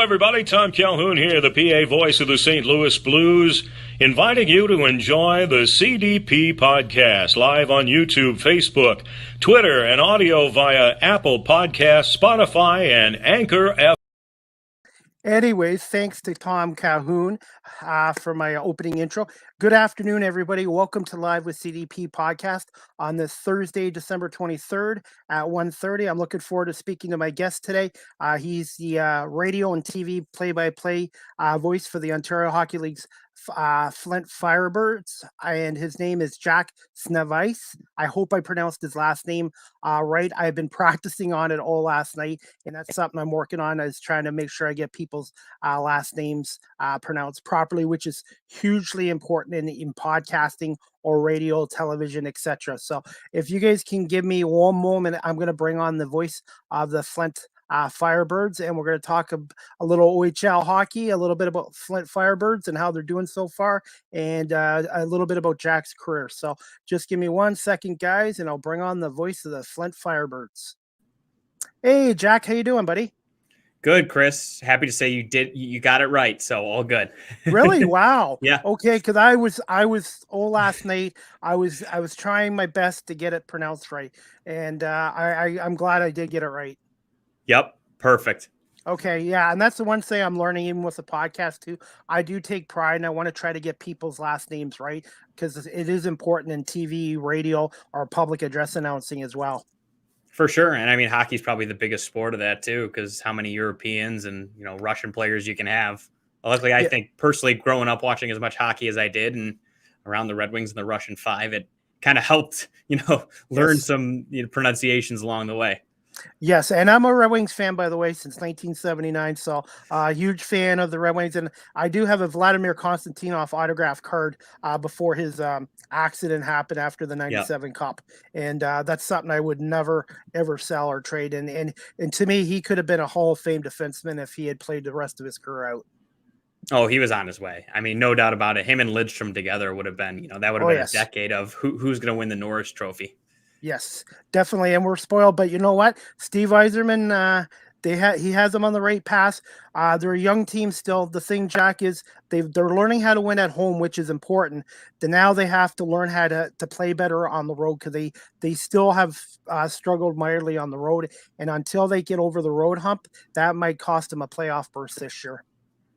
everybody. Tom Calhoun here, the PA voice of the St. Louis Blues, inviting you to enjoy the CDP podcast live on YouTube, Facebook, Twitter, and audio via Apple Podcasts, Spotify, and Anchor FM. Anyways, thanks to Tom Calhoun for my opening intro. Good afternoon, everybody. Welcome to Live with CDP podcast on this Thursday, December 23rd at 1:30. I'm looking forward to speaking to my guest today. He's the radio and TV play-by-play voice for the Ontario Hockey League's Flint Firebirds, and his name is Jack Sznewajs. I hope I pronounced his last name right. I've been practicing on it all last night, and that's something I'm working on, is trying to make sure I get people's last names pronounced properly, which is hugely important in podcasting or radio, television, etc. So if you guys can give me one moment, I'm going to bring on the voice of the Flint Firebirds, and we're going to talk a little OHL hockey, a little bit about Flint Firebirds and how they're doing so far, and a little bit about Jack's career. So just give me 1 second, guys, and I'll bring on the voice of the Flint Firebirds. Hey, Jack, how you doing, buddy? Good, Chris. Happy to say you got it right. So all good. Really? Wow. Yeah. Okay, because I was last night. I was trying my best to get it pronounced right, and I'm glad I did get it right. Yep. Perfect. Okay. Yeah. And that's the one thing I'm learning, even with the podcast too. I do take pride, and I want to try to get people's last names right, because it is important in TV, radio, or public address announcing as well. For sure. And I mean, hockey's probably the biggest sport of that too, because how many Europeans and, Russian players you can have. Luckily, I think personally growing up watching as much hockey as I did and around the Red Wings and the Russian Five, it kind of helped, learn some pronunciations along the way. Yes, and I'm a Red Wings fan, by the way, since 1979, so huge fan of the Red Wings, and I do have a Vladimir Konstantinov autograph card before his accident happened after the 97 Cup, and that's something I would never, ever sell or trade, and to me, he could have been a Hall of Fame defenseman if he had played the rest of his career out. Oh, he was on his way. I mean, no doubt about it. Him and Lidstrom together would have been, that would have been a decade of who's going to win the Norris Trophy. Yes, definitely, and we're spoiled. But you know what? Steve Yzerman, he has them on the right path. They're a young team still. The thing, Jack, is they're learning how to win at home, which is important. Now they have to learn how to play better on the road, because they still have struggled mightily on the road. And until they get over the road hump, that might cost them a playoff berth this year.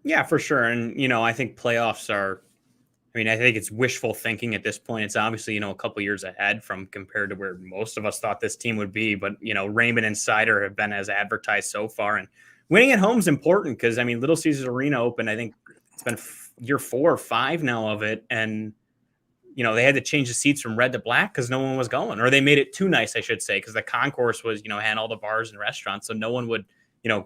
Yeah, for sure. And, I think playoffs are, I think it's wishful thinking at this point. It's obviously, a couple years ahead from compared to where most of us thought this team would be. But, Raymond and Sider have been as advertised so far. And winning at home is important because, Little Caesars Arena opened. I think it's been year 4 or 5 now of it. And, they had to change the seats from red to black because no one was going. Or they made it too nice, I should say, because the concourse was, had all the bars and restaurants. So no one would,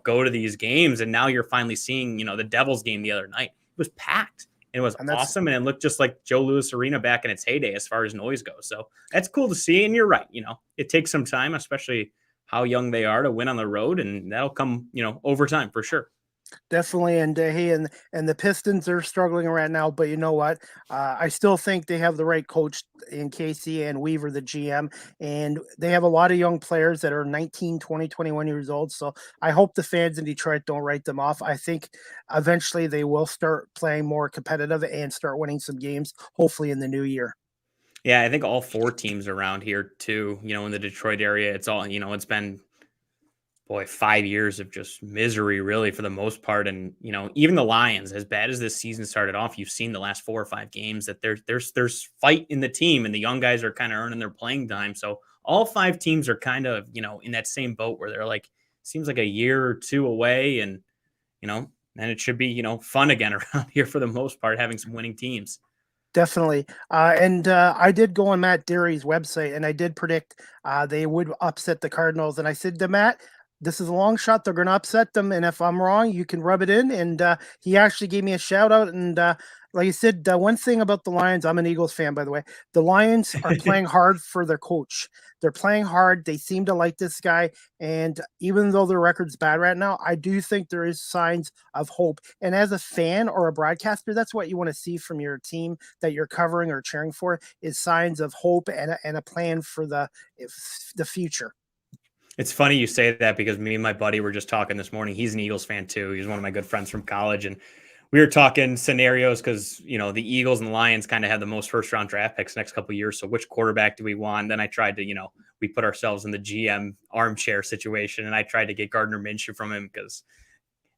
go to these games. And now you're finally seeing, the Devils game the other night. It was packed. It was awesome, and it looked just like Joe Louis Arena back in its heyday as far as noise goes. So that's cool to see, and you're right. It takes some time, especially how young they are, to win on the road, and that'll come, over time for sure. Definitely, and hey, and the Pistons are struggling right now, but you know what? I still think they have the right coach in Casey and Weaver, the GM, and they have a lot of young players that are 19, 20, 21 years old. So I hope the fans in Detroit don't write them off. I think eventually they will start playing more competitive and start winning some games, hopefully in the new year. Yeah, I think all 4 teams around here too, in the Detroit area, it's all, it's been 5 years of just misery, really, for the most part. And, even the Lions, as bad as this season started off, you've seen the last 4 or 5 games that there's fight in the team, and the young guys are kind of earning their playing time. So all 5 teams are kind of, in that same boat where they're like, seems like a year or 2 away. And, and it should be, fun again around here for the most part, having some winning teams. Definitely. And I did go on Matt Derry's website, and I did predict they would upset the Cardinals. And I said to Matt, this is a long shot. They're going to upset them. And if I'm wrong, you can rub it in. And he actually gave me a shout out. And like you said, one thing about the Lions, I'm an Eagles fan, by the way. The Lions are playing hard for their coach. They're playing hard. They seem to like this guy. And even though their record's bad right now, I do think there is signs of hope. And as a fan or a broadcaster, that's what you want to see from your team that you're covering or cheering for, is signs of hope and a plan for the future. It's funny you say that because me and my buddy were just talking this morning. He's an Eagles fan too. He's one of my good friends from college. And we were talking scenarios because, the Eagles and the Lions kind of have the most first round draft picks next couple of years. So which quarterback do we want? Then I tried to, we put ourselves in the GM armchair situation, and I tried to get Gardner Minshew from him because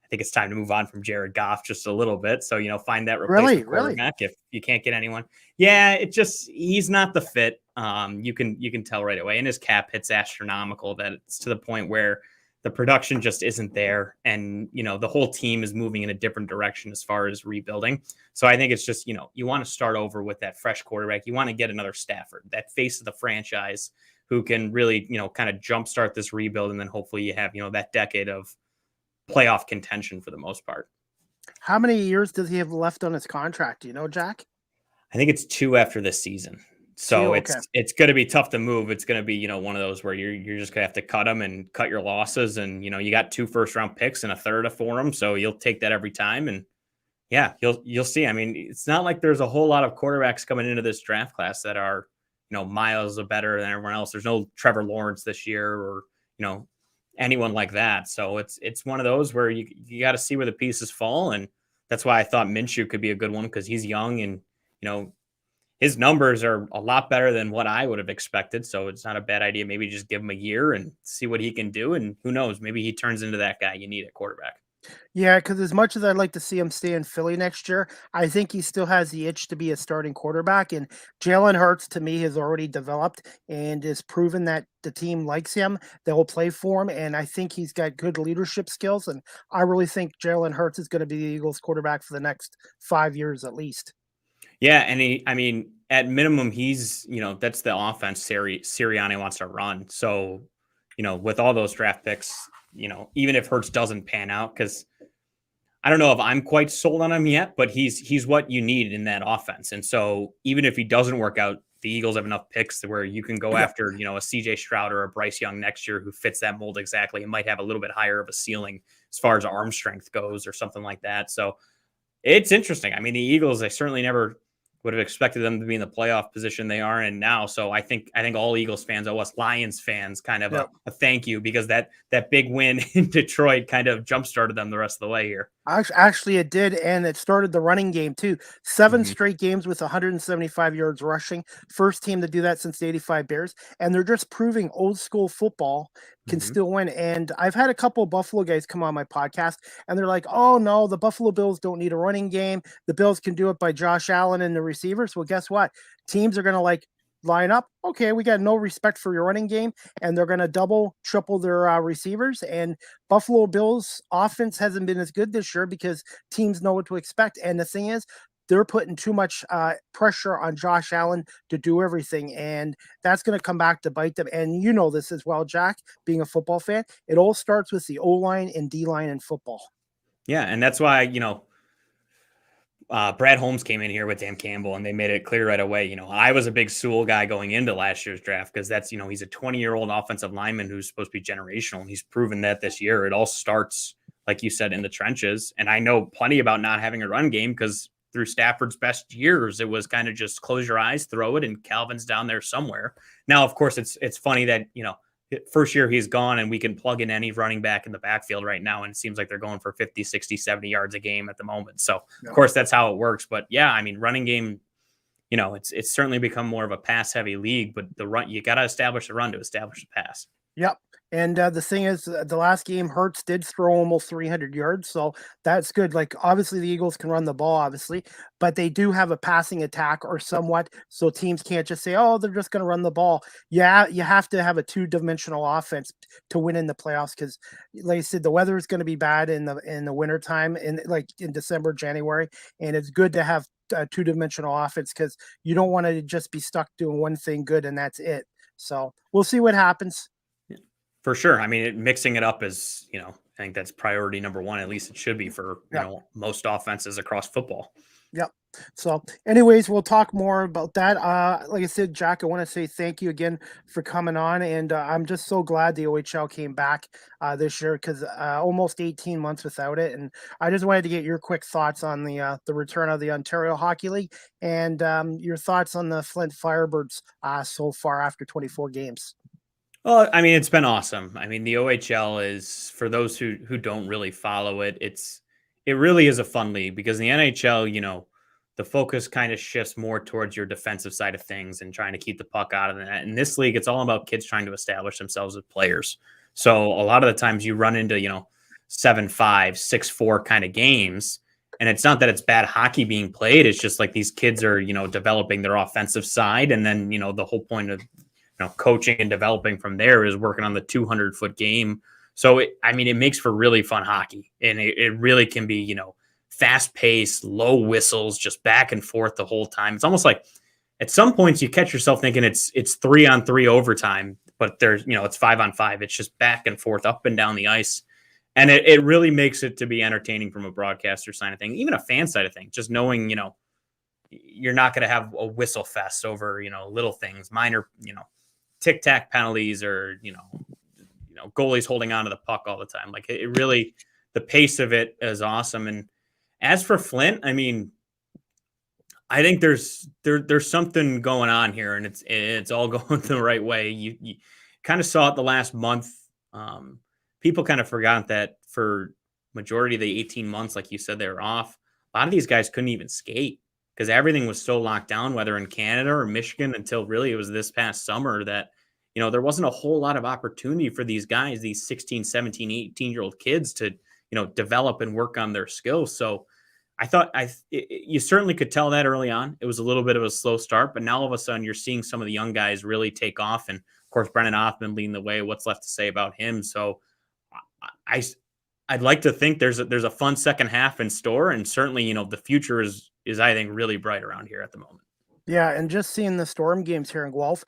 I think it's time to move on from Jared Goff just a little bit. So, find that replacement quarterback if you can't get anyone. Yeah, he's not the fit. You can tell right away. And his cap hit's astronomical that it's to the point where the production just isn't there. And, the whole team is moving in a different direction as far as rebuilding. So I think it's just, you want to start over with that fresh quarterback. You want to get another Stafford, that face of the franchise who can really, kind of jumpstart this rebuild. And then hopefully you have, that decade of playoff contention for the most part. How many years does he have left on his contract? Do you know, Jack? I think it's 2 after this season. So it's going to be tough to move. It's going to be, one of those where you're just going to have to cut them and cut your losses. And, you got 2 first round picks and a third for them. So you'll take that every time. And yeah, you'll see. I mean, it's not like there's a whole lot of quarterbacks coming into this draft class that are, miles better than everyone else. There's no Trevor Lawrence this year or, anyone like that. So it's one of those where you got to see where the pieces fall. And that's why I thought Minshew could be a good one because he's young and, his numbers are a lot better than what I would have expected. So it's not a bad idea. Maybe just give him a year and see what he can do. And who knows, maybe he turns into that guy you need at quarterback. Yeah, because as much as I'd like to see him stay in Philly next year, I think he still has the itch to be a starting quarterback. And Jalen Hurts, to me, has already developed and is proven that the team likes him. They will play for him. And I think he's got good leadership skills. And I really think Jalen Hurts is going to be the Eagles quarterback for the next 5 years at least. Yeah, and at minimum, he's, that's the offense Sirianni wants to run. So, with all those draft picks, even if Hurts doesn't pan out, because I don't know if I'm quite sold on him yet, but he's what you need in that offense. And so even if he doesn't work out, the Eagles have enough picks where you can go after, a CJ Stroud or a Bryce Young next year who fits that mold exactly and might have a little bit higher of a ceiling as far as arm strength goes or something like that. So it's interesting. I mean, the Eagles, I certainly never would have expected them to be in the playoff position they are in now. So I think all Eagles fans owe us Lions fans kind of a thank you because that big win in Detroit kind of jump-started them the rest of the way here. Actually, it did, and it started the running game too. 7 straight games with 175 yards rushing. First team to do that since the 85 Bears, and they're just proving old school football can still win. And I've had a couple of Buffalo guys come on my podcast, and they're like, oh, no, the Buffalo Bills don't need a running game. The Bills can do it by Josh Allen and the receivers. Well, guess what? Teams are going to line up. Okay, we got no respect for your running game, and they're going to double, triple their receivers. And Buffalo Bills offense hasn't been as good this year because teams know what to expect. And the thing is, they're putting too much pressure on Josh Allen to do everything, and that's going to come back to bite them. And you know this as well, Jack, being a football fan. It all starts with the O-line and D-line in football. Yeah, and that's why, Brad Holmes came in here with Dan Campbell and they made it clear right away. I was a big Sewell guy going into last year's draft because that's, he's a 20-year-old offensive lineman who's supposed to be generational. And he's proven that this year. It all starts, like you said, in the trenches. And I know plenty about not having a run game because through Stafford's best years, it was kind of just close your eyes, throw it, and Calvin's down there somewhere. Now, of course, it's funny that, first year he's gone and we can plug in any running back in the backfield right now. And it seems like they're going for 50, 60, 70 yards a game at the moment. So of course that's how it works. But yeah, I mean, running game, it's certainly become more of a pass heavy league, but the run, you got to establish the run to establish the pass. Yep. And the thing is, the last game, Hurts did throw almost 300 yards. So that's good. Obviously, the Eagles can run the ball, obviously, but they do have a passing attack or somewhat. So teams can't just say, oh, they're just going to run the ball. Yeah, you have to have a 2-dimensional offense to win in the playoffs because, like I said, the weather is going to be bad in the wintertime, in December, January. And it's good to have a 2-dimensional offense because you don't want to just be stuck doing one thing good and that's it. So we'll see what happens. For sure. I mean, mixing it up is, I think that's priority number one. At least it should be for, most offenses across football. Yep. So anyways, we'll talk more about that. Like I said, Jack, I want to say thank you again for coming on. And I'm just so glad the OHL came back this year because almost 18 months without it. And I just wanted to get your quick thoughts on the return of the Ontario Hockey League and your thoughts on the Flint Firebirds so far after 24 games. Well, I mean, it's been awesome. I mean, the OHL is, for those who don't really follow it, it really is a fun league because in the NHL, the focus kind of shifts more towards your defensive side of things and trying to keep the puck out of the net. In this league, it's all about kids trying to establish themselves as players. So a lot of the times you run into, 7-5, 6-4 kind of games. And it's not that it's bad hockey being played. It's just like these kids are, developing their offensive side. And then, the whole point of coaching and developing from there is working on the 200-foot game. So, it makes for really fun hockey. And it really can be, fast paced, low whistles, just back and forth the whole time. It's almost like at some points you catch yourself thinking it's 3-on-3 overtime, but there's, it's 5-on-5. It's just back and forth, up and down the ice. And it really makes it to be entertaining from a broadcaster side of thing, even a fan side of thing, just knowing, you're not going to have a whistle fest over, little things, minor, tic-tac penalties or, goalies holding on to the puck all the time. Like it really, the pace of it is awesome. And as for Flint, I mean, I think there's something going on here and it's all going the right way. You kind of saw it the last month. People kind of forgot that for majority of the 18 months, like you said, they were off. A lot of these guys couldn't even skate because everything was so locked down, whether in Canada or Michigan, until really it was this past summer that, there wasn't a whole lot of opportunity for these guys, these 16, 17, 18-year-old kids to, develop and work on their skills. So I thought you certainly could tell that early on. It was a little bit of a slow start, but now all of a sudden you're seeing some of the young guys really take off. And of course, Brennan Othman leading the way. What's left to say about him? So I'd like to think there's a fun second half in store, and certainly the future is I think really bright around here at the moment. Yeah, and just seeing the Storm games here in Guelph,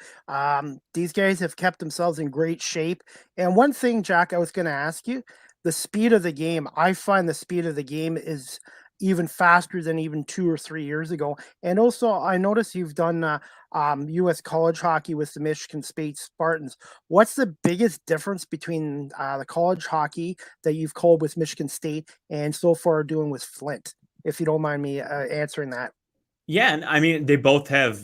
these guys have kept themselves in great shape. And one thing, Jack, I was going to ask you, the speed of the game. I find the speed of the game is even faster than even 2 or 3 years ago. And also, I noticed you've done U.S. college hockey with the Michigan State Spartans. What's the biggest difference between the college hockey that you've called with Michigan State and so far doing with Flint? If you don't mind me answering that. Yeah, and I mean, they both have,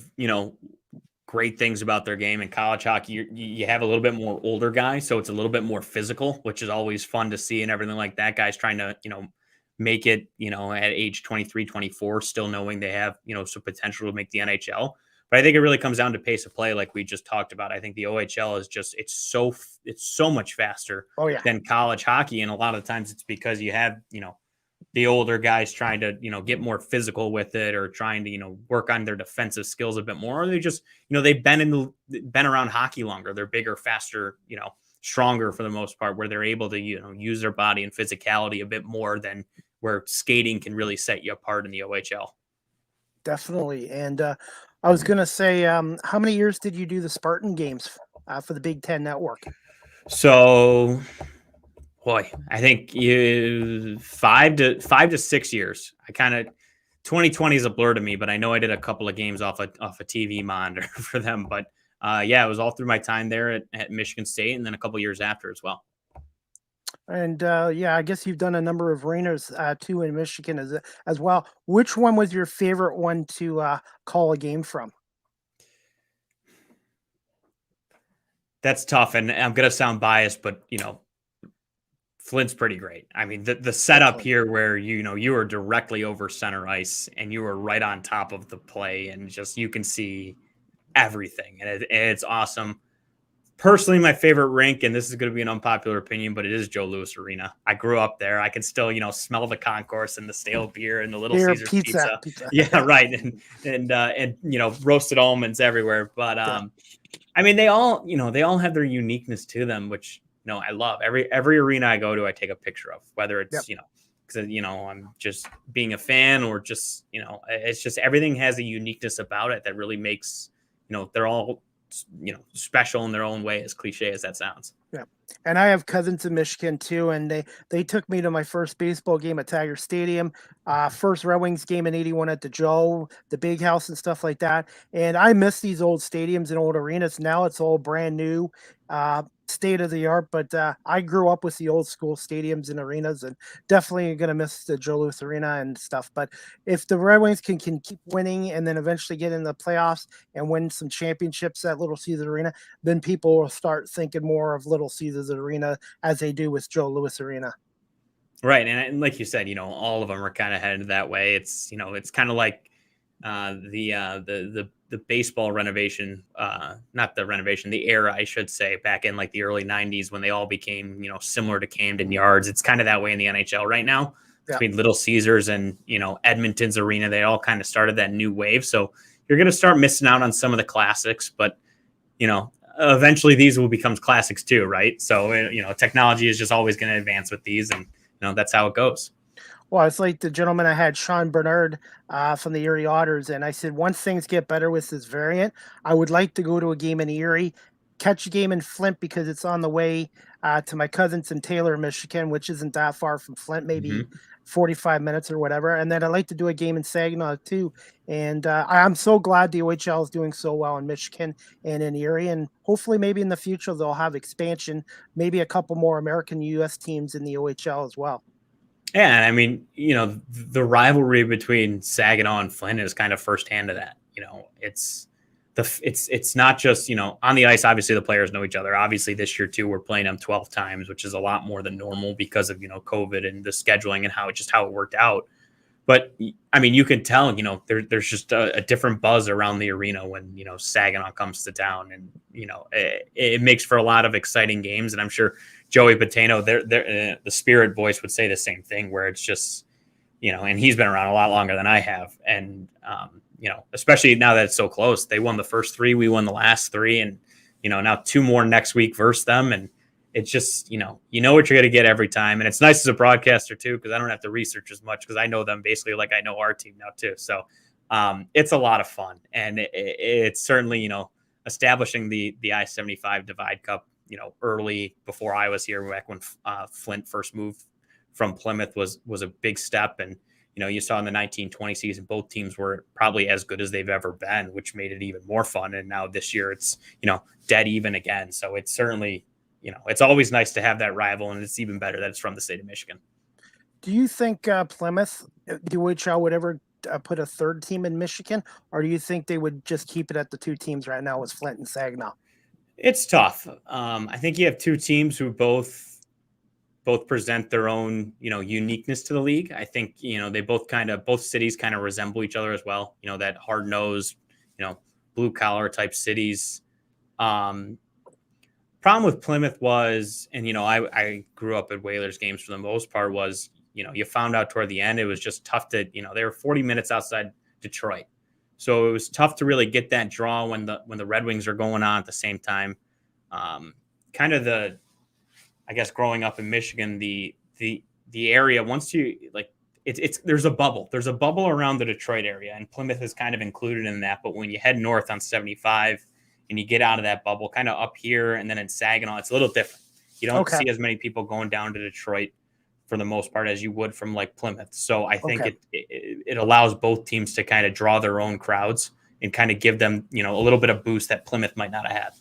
great things about their game. In college hockey, you have a little bit more older guys, so it's a little bit more physical, which is always fun to see and everything like that. Guys trying to, make it, at age 23, 24, still knowing they have, some potential to make the NHL. But I think it really comes down to pace of play, like we just talked about. I think the OHL is just, it's so much faster than college hockey. And a lot of times it's because you have, the older guys trying to, get more physical with it or trying to, work on their defensive skills a bit more. Or they just, they've been around hockey longer. They're bigger, faster, stronger for the most part, where they're able to, use their body and physicality a bit more than where skating can really set you apart in the OHL. Definitely. And I was going to say, how many years did you do the Spartan games for the Big Ten Network? So, boy, I think 5 to 6 years. I kind of 2020 is a blur to me, but I know I did a couple of games off a TV monitor for them. But yeah, it was all through my time there at Michigan State, and then a couple of years after as well. And yeah, I guess you've done a number of arenas too in Michigan as well. Which one was your favorite one to call a game from? That's tough, and I'm gonna sound biased, but Flint's pretty great. I mean, the setup here where you are directly over center ice and you are right on top of the play, and just you can see everything, and it's awesome. Personally, my favorite rink, and this is going to be an unpopular opinion, but it is Joe Louis Arena. I grew up there. I can still, smell the concourse and the stale beer and the Little Caesars pizza. Yeah, right. And roasted almonds everywhere. But I mean, they all have their uniqueness to them, which I love. Every arena I go to, I take a picture of, whether it's because I'm just being a fan or just it's just everything has a uniqueness about it that really makes they're all special in their own way, as cliche as that sounds. Yeah. And I have cousins in Michigan too, and they took me to my first baseball game at Tiger Stadium, first Red Wings game in '81 at the Joe, the Big House and stuff like that. And I miss these old stadiums and old arenas. Now it's all brand new. state of the art, but I grew up with the old school stadiums and arenas, and definitely going to miss the Joe Louis Arena and stuff. But if the Red Wings can keep winning and then eventually get in the playoffs and win some championships at Little Caesars Arena, then people will start thinking more of Little Caesars Arena as they do with Joe Louis Arena. Right. And like you said, all of them are kind of headed that way. It's, it's kind of like the baseball renovation, not the renovation, the era, I should say, back in like the early 90s when they all became, similar to Camden Yards. It's kind of that way in the NHL right now. Between Little Caesars and, Edmonton's arena, they all kind of started that new wave. So you're going to start missing out on some of the classics, but, eventually these will become classics too, right? So, technology is just always going to advance with these, and, that's how it goes. Well, it's like the gentleman I had, Sean Bernard, from the Erie Otters, and I said, once things get better with this variant, I would like to go to a game in Erie, catch a game in Flint because it's on the way to my cousins in Taylor, Michigan, which isn't that far from Flint, maybe 45 minutes or whatever. And then I'd like to do a game in Saginaw too. And I'm so glad the OHL is doing so well in Michigan and in Erie. And hopefully maybe in the future they'll have expansion, maybe a couple more American U.S. teams in the OHL as well. Yeah, and I mean, the rivalry between Saginaw and Flint is kind of firsthand of that. It's not just, on the ice, obviously the players know each other. Obviously this year too, we're playing them 12 times, which is a lot more than normal because of, COVID and the scheduling and how it worked out. But I mean, you can tell, there's just a different buzz around the arena when, Saginaw comes to town, and, it makes for a lot of exciting games. And I'm sure Joey Patano, the Spirit voice, would say the same thing, where it's just, and he's been around a lot longer than I have. And, especially now that it's so close, they won the first 3, we won the last 3, and, now 2 more next week versus them. And it's just, what you're going to get every time. And it's nice as a broadcaster too, because I don't have to research as much because I know them basically like I know our team now too. So it's a lot of fun. And it's certainly, establishing the I-75 Divide Cup, early before I was here, back when Flint first moved from Plymouth, was a big step. And, you saw in the 1920 season, both teams were probably as good as they've ever been, which made it even more fun. And now this year it's, dead even again. So it's certainly, it's always nice to have that rival, and it's even better that it's from the state of Michigan. Do you think Plymouth, the OHL, would ever put a third team in Michigan, or do you think they would just keep it at the 2 teams right now with Flint and Saginaw? It's tough. I think you have 2 teams who both present their own, uniqueness to the league. I think, they both cities kind of resemble each other as well. That hard nosed, blue collar type cities. Problem with Plymouth was, and, I grew up at Whalers games for the most part, was, you found out toward the end, it was just tough to, they were 40 minutes outside Detroit. So it was tough to really get that draw when the Red Wings are going on at the same time. Kind of I guess growing up in Michigan, the area, once you there's a bubble. There's a bubble around the Detroit area, and Plymouth is kind of included in that. But when you head north on 75 and you get out of that bubble, kind of up here and then in Saginaw, it's a little different. You don't see as many people going down to Detroit for the most part as you would from like Plymouth. So I think it allows both teams to kind of draw their own crowds and kind of give them, a little bit of boost that Plymouth might not have had.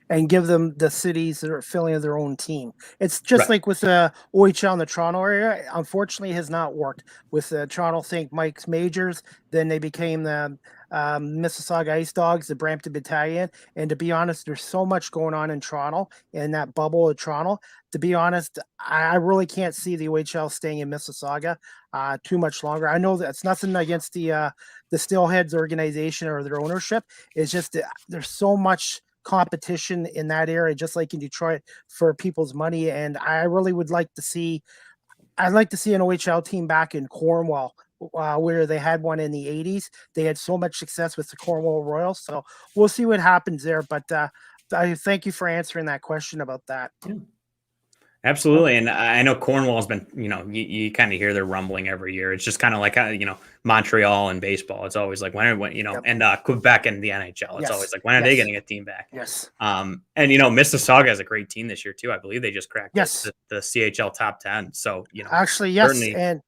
And give them the cities that are filling of their own team. It's just like with the OHL in the Toronto area. Unfortunately, it has not worked with the Toronto St. Mike's Majors. Then they became the Mississauga Ice Dogs, the Brampton Battalion. And to be honest, there's so much going on in Toronto, in that bubble of Toronto. To be honest, I really can't see the OHL staying in Mississauga too much longer. I know that's nothing against the Steelheads organization or their ownership. It's just there's so much competition in that area, just like in Detroit, for people's money. And I really would like to see, I'd like to see an OHL team back in Cornwall, where they had one in the 80s. They had so much success with the Cornwall Royals. So we'll see what happens there. But I thank you for answering that question about that. Yeah. Absolutely. And I know Cornwall's been, you kind of hear their rumbling every year. It's just kind of like, Montreal in baseball. It's always like, and Quebec in the NHL. It's always like, when are they getting a team back? Yes. And, Mississauga has a great team this year too. I believe they just cracked the CHL top 10. So, actually, yes. And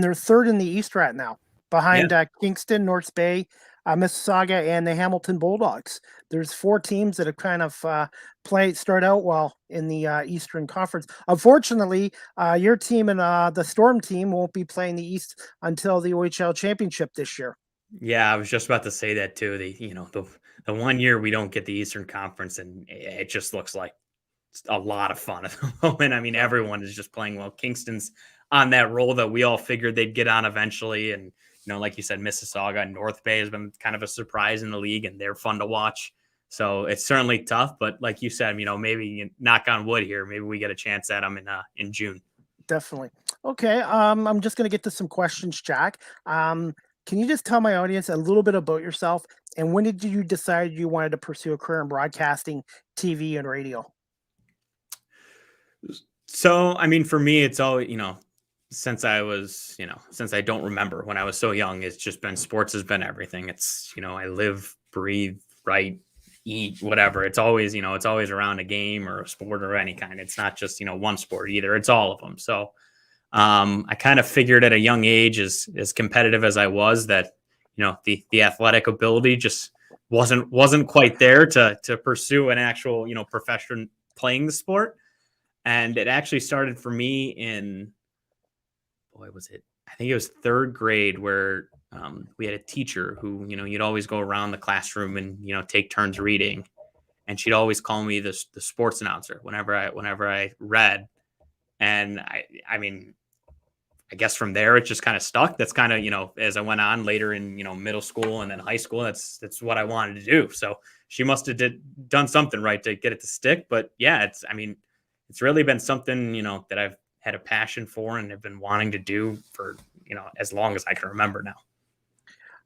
they're third in the East right now, behind Kingston, North Bay, Mississauga and the Hamilton Bulldogs. There's 4 teams that have kind of start out well in the Eastern Conference. Unfortunately, your team and the Storm team won't be playing the East until the OHL Championship this year. Yeah, I was just about to say that too. The 1 year we don't get the Eastern Conference, and it just looks like a lot of fun at the moment. I mean, everyone is just playing well. Kingston's on that roll that we all figured they'd get on eventually. And, like you said, Mississauga and North Bay has been kind of a surprise in the league, and they're fun to watch. So it's certainly tough. But like you said, maybe knock on wood here, maybe we get a chance at them in June. Definitely. Okay. I'm just going to get to some questions, Jack. Can you just tell my audience a little bit about yourself, and when did you decide you wanted to pursue a career in broadcasting, TV, and radio? So, I mean, for me, it's all, since I was, since I don't remember when I was so young, it's just been sports has been everything. It's, I live, breathe, write, eat, whatever. It's always, it's always around a game or a sport or any kind. It's not just, one sport either. It's all of them. So, I kind of figured at a young age, as competitive as I was, that the athletic ability just wasn't quite there to pursue an actual profession playing the sport. And it actually started for me in, I think it was 3rd grade, where we had a teacher who you'd always go around the classroom and take turns reading, and she'd always call me the sports announcer whenever I read. And I mean, I guess from there, it just kind of stuck. That's kind of, as I went on later in, middle school and then high school, that's what I wanted to do. So she must've done something right to get it to stick. But yeah, it's really been something, that I've had a passion for and have been wanting to do for, as long as I can remember now.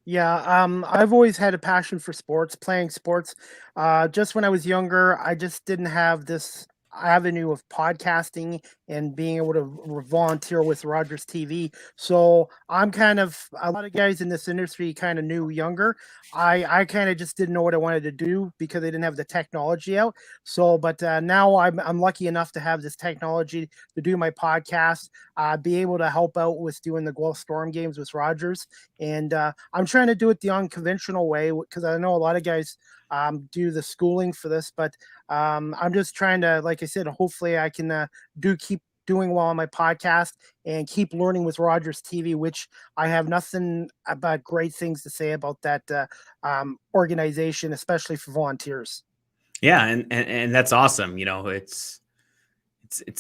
Yeah, I've always had a passion for sports, playing sports. Just when I was younger, I just didn't have this avenue of podcasting and being able to volunteer with Rogers TV. So I'm kind of, a lot of guys in this industry kind of knew younger. I kind of just didn't know what I wanted to do because they didn't have the technology out. So, but now I'm lucky enough to have this technology to do my podcast, be able to help out with doing the Guelph Storm games with Rogers. And I'm trying to do it the unconventional way, because I know a lot of guys do the schooling for this, but I'm just trying to, like I said, hopefully I can keep doing well on my podcast and keep learning with Rogers TV, which I have nothing but great things to say about that organization, especially for volunteers. Yeah, and that's awesome. It's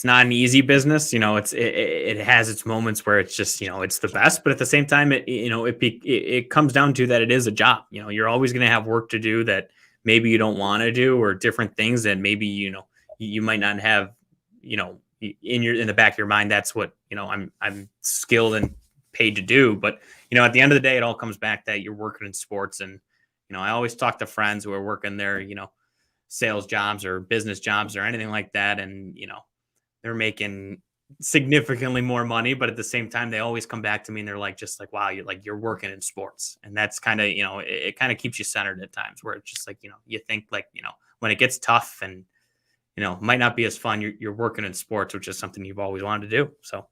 not an easy business. It has its moments where it's just, it's the best, but at the same time, it comes down to that it is a job. You're always going to have work to do that maybe you don't want to do, or different things that maybe, you might not have, in the back of your mind. That's what, I'm skilled and paid to do. But, at the end of the day, it all comes back that you're working in sports. And, I always talk to friends who are working their, sales jobs or business jobs or anything like that. And, they're making significantly more money, but at the same time, they always come back to me and they're like, just like, wow, you're working in sports. And that's kind of, it kind of keeps you centered at times, where it's just like, you think like, when it gets tough and, might not be as fun, you're working in sports, which is something you've always wanted to do. So.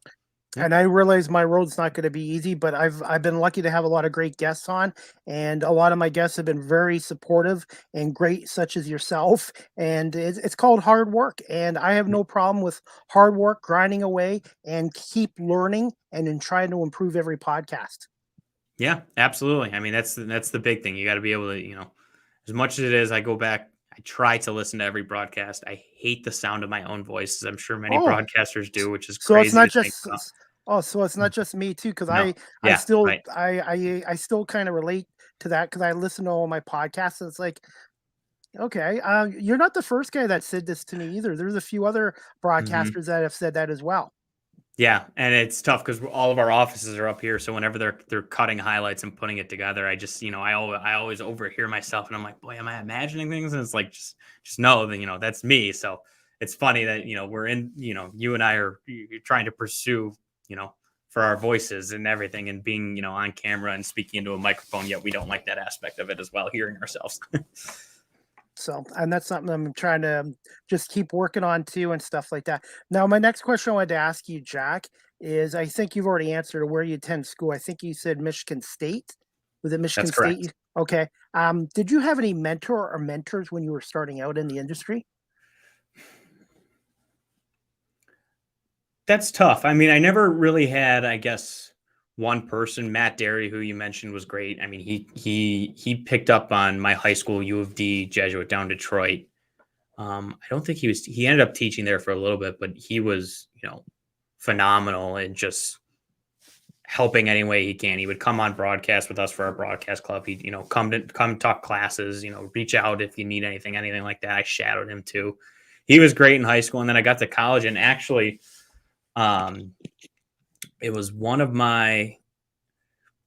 And I realize my road's not going to be easy, but I've been lucky to have a lot of great guests on, and a lot of my guests have been very supportive and great, such as yourself. And it's called hard work, and I have no problem with hard work, grinding away, and keep learning and then trying to improve every podcast. Yeah, absolutely. I mean, that's the big thing. You got to be able to, as much as it is, I go back, I try to listen to every broadcast. I hate the sound of my own voice, as I'm sure many broadcasters do, which is so crazy. It's not just. So it's not just me too, because No. I still right. I still kind of relate to that, because I listen to all my podcasts, and it's like, okay, you're not the first guy that said this to me either. There's a few other broadcasters that have said that as well. Yeah, and it's tough because all of our offices are up here, so whenever they're cutting highlights and putting it together, I just I always overhear myself, and I'm like, boy, am I imagining things? And it's like, just know that that's me. So it's funny that we're in you and I are trying to pursue for our voices and everything, and being, on camera and speaking into a microphone, yet we don't like that aspect of it as well, hearing ourselves. So, and that's something I'm trying to just keep working on too, and stuff like that. Now, my next question I wanted to ask you, Jack, is, I think you've already answered where you attend school. I think you said Michigan State. Was it Michigan That's correct. State? Okay. Did you have any mentor or mentors when you were starting out in the industry? That's tough. I mean, I never really had, I guess, one person. Matt Derry, who you mentioned, was great. I mean, he picked up on my high school U of D Jesuit down Detroit. I don't think he ended up teaching there for a little bit, but he was, phenomenal and just helping any way he can. He would come on broadcast with us for our broadcast club. He'd, come talk classes, reach out if you need anything like that. I shadowed him too. He was great in high school. And then I got to college, and actually, it was one of my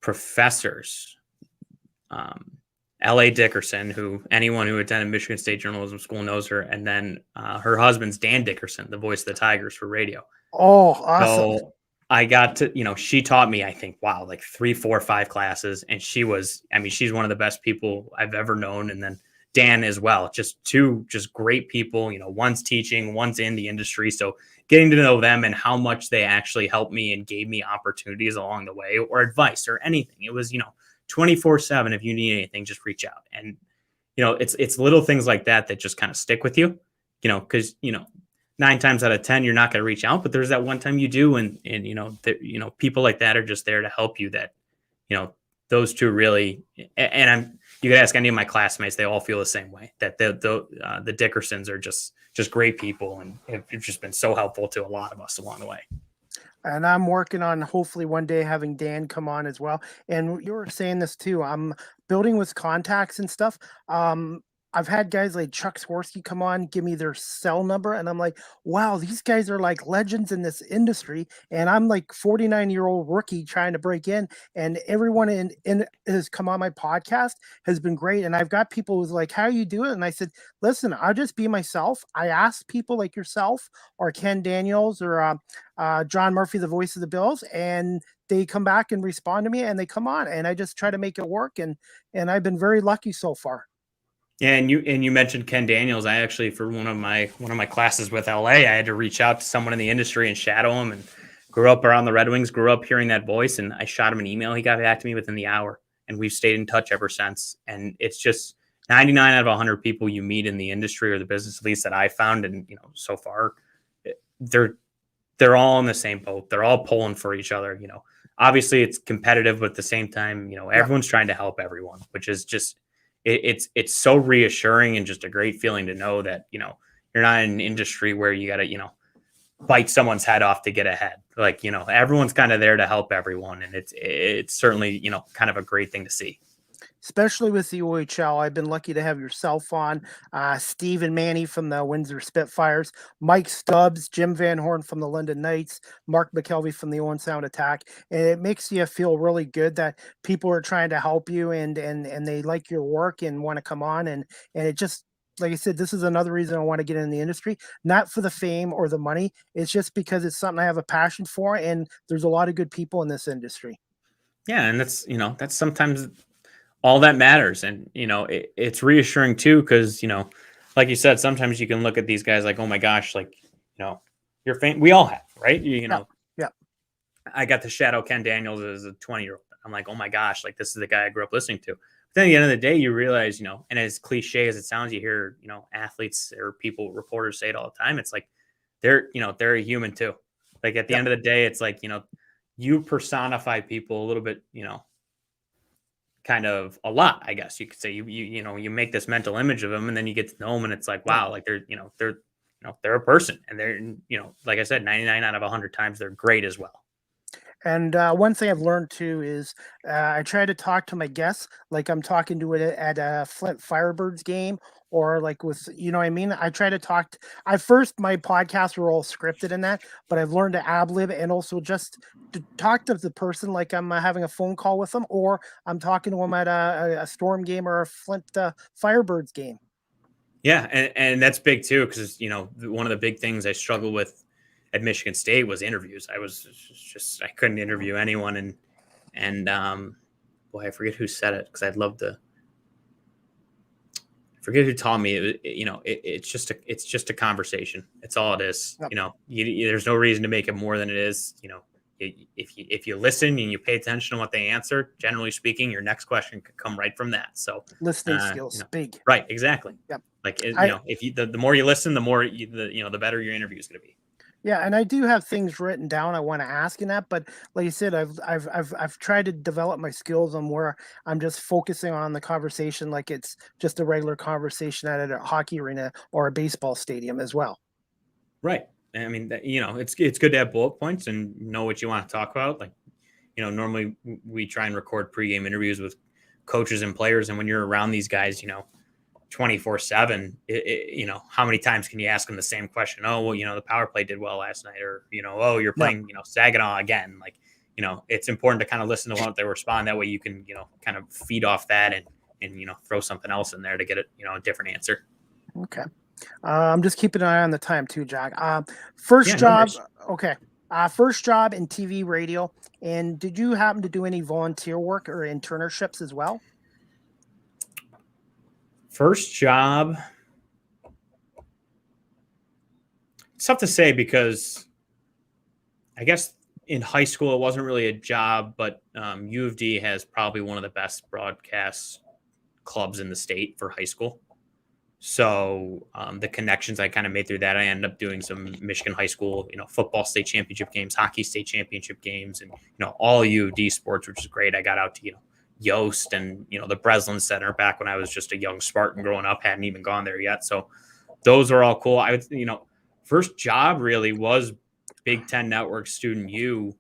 professors, L.A. Dickerson, who anyone who attended Michigan State Journalism School knows her, and then her husband's Dan Dickerson, the voice of the Tigers for radio. Oh, awesome. So I got to, she taught me, I think, wow, like 3, 4, 5 classes. And she's one of the best people I've ever known. And then Dan as well, just two great people, one's teaching, one's in the industry. So getting to know them and how much they actually helped me and gave me opportunities along the way or advice or anything. It was, 24/7. If you need anything, just reach out. And, it's little things like that that just kind of stick with you, because, 9 times out of 10, you're not going to reach out, but there's that one time you do. And people like that are just there to help you. That, those two really, and you could ask any of my classmates, they all feel the same way, that the Dickersons are just great people and have just been so helpful to a lot of us along the way. And I'm working on hopefully one day having Dan come on as well. And you were saying this too. I'm building with contacts and stuff. I've had guys like Chuck Swirsky come on, give me their cell number, and I'm like, wow, these guys are like legends in this industry. And I'm like 49-year-old rookie trying to break in. And everyone in has come on my podcast has been great. And I've got people who's like, how you do it? And I said, listen, I'll just be myself. I ask people like yourself or Ken Daniels or John Murphy, the voice of the Bills, and they come back and respond to me and they come on, and I just try to make it work. And I've been very lucky so far. Yeah, and you mentioned Ken Daniels. I actually, for one of my classes with LA, I had to reach out to someone in the industry and shadow him. And grew up around the Red Wings, grew up hearing that voice, and I shot him an email. He got back to me within the hour, and we've stayed in touch ever since. And it's just 99 out of 100 people you meet in the industry or the business, at least that I found, and so far, they're all in the same boat. They're all pulling for each other. Obviously it's competitive, but at the same time, everyone's trying to help everyone, which is just. It's so reassuring and just a great feeling to know that, you're not in an industry where you got to, bite someone's head off to get ahead. Like, everyone's kind of there to help everyone. And it's certainly, kind of a great thing to see. Especially with the OHL. I've been lucky to have yourself on, Steve and Manny from the Windsor Spitfires, Mike Stubbs, Jim Van Horn from the London Knights, Mark McKelvey from the Owen Sound Attack. And it makes you feel really good that people are trying to help you and they like your work and want to come on. And it just, like I said, this is another reason I want to get in the industry, not for the fame or the money. It's just because it's something I have a passion for. And there's a lot of good people in this industry. Yeah. And that's sometimes all that matters. And, it's reassuring too, because, like you said, sometimes you can look at these guys like, oh my gosh, like, you're we all have, right? Yeah. I got to shadow Ken Daniels as a 20-year-old. I'm like, oh my gosh, like this is the guy I grew up listening to. But then at the end of the day, you realize, and as cliche as it sounds, you hear, athletes or reporters say it all the time. It's like, they're a human too. Like at the end of the day, it's like, you personify people a little bit, kind of a lot, I guess you could say. You make this mental image of them, and then you get to know them, and it's like, wow, like they're a person, and they're like I said, 99 out of 100 times they're great as well. And one thing I've learned too is I try to talk to my guests like I'm talking to it at a Flint Firebirds game, or like with, what I mean? I try to talk. My podcasts were all scripted in that, but I've learned to ad lib and also just to talk to the person like I'm having a phone call with them, or I'm talking to them at a Storm game or a Flint Firebirds game. Yeah, and that's big too, because one of the big things I struggled with at Michigan State was interviews. I couldn't interview anyone, and boy, I forget who said it, because I'd love to. I forget who taught me. It's just a conversation. It's all it is. Yep. There's no reason to make it more than it is. if you listen and you pay attention to what they answer, generally speaking, your next question could come right from that. So Listening skills, big. Right. Exactly. Yep. Like, if you, the more you listen, the more the better your interview is going to be. Yeah, and I do have things written down I want to ask in that, but like you said, I've tried to develop my skills on where I'm just focusing on the conversation like it's just a regular conversation at a hockey arena or a baseball stadium as well. Right. I mean, it's good to have bullet points and know what you want to talk about. Like, normally we try and record pregame interviews with coaches and players, and when you're around these guys, 24/7, how many times can you ask them the same question? Oh, well, the power play did well last night, or, oh, you're playing, Saginaw again. Like, it's important to kind of listen to what they respond. That way you can, kind of feed off that and throw something else in there to get it, a different answer. Okay. I'm just keeping an eye on the time too, Jack. First job. Okay. First job in TV, radio. And did you happen to do any volunteer work or internships as well? First job, it's tough to say because I guess in high school it wasn't really a job, but U of D has probably one of the best broadcast clubs in the state for high school. So the connections I kind of made through that, I ended up doing some Michigan high school, football state championship games, hockey state championship games, and all U of D sports, which is great. I got out to Yost and the Breslin Center back when I was just a young Spartan growing up, hadn't even gone there yet. So those are all cool. I would, first job really was Big Ten Network Student U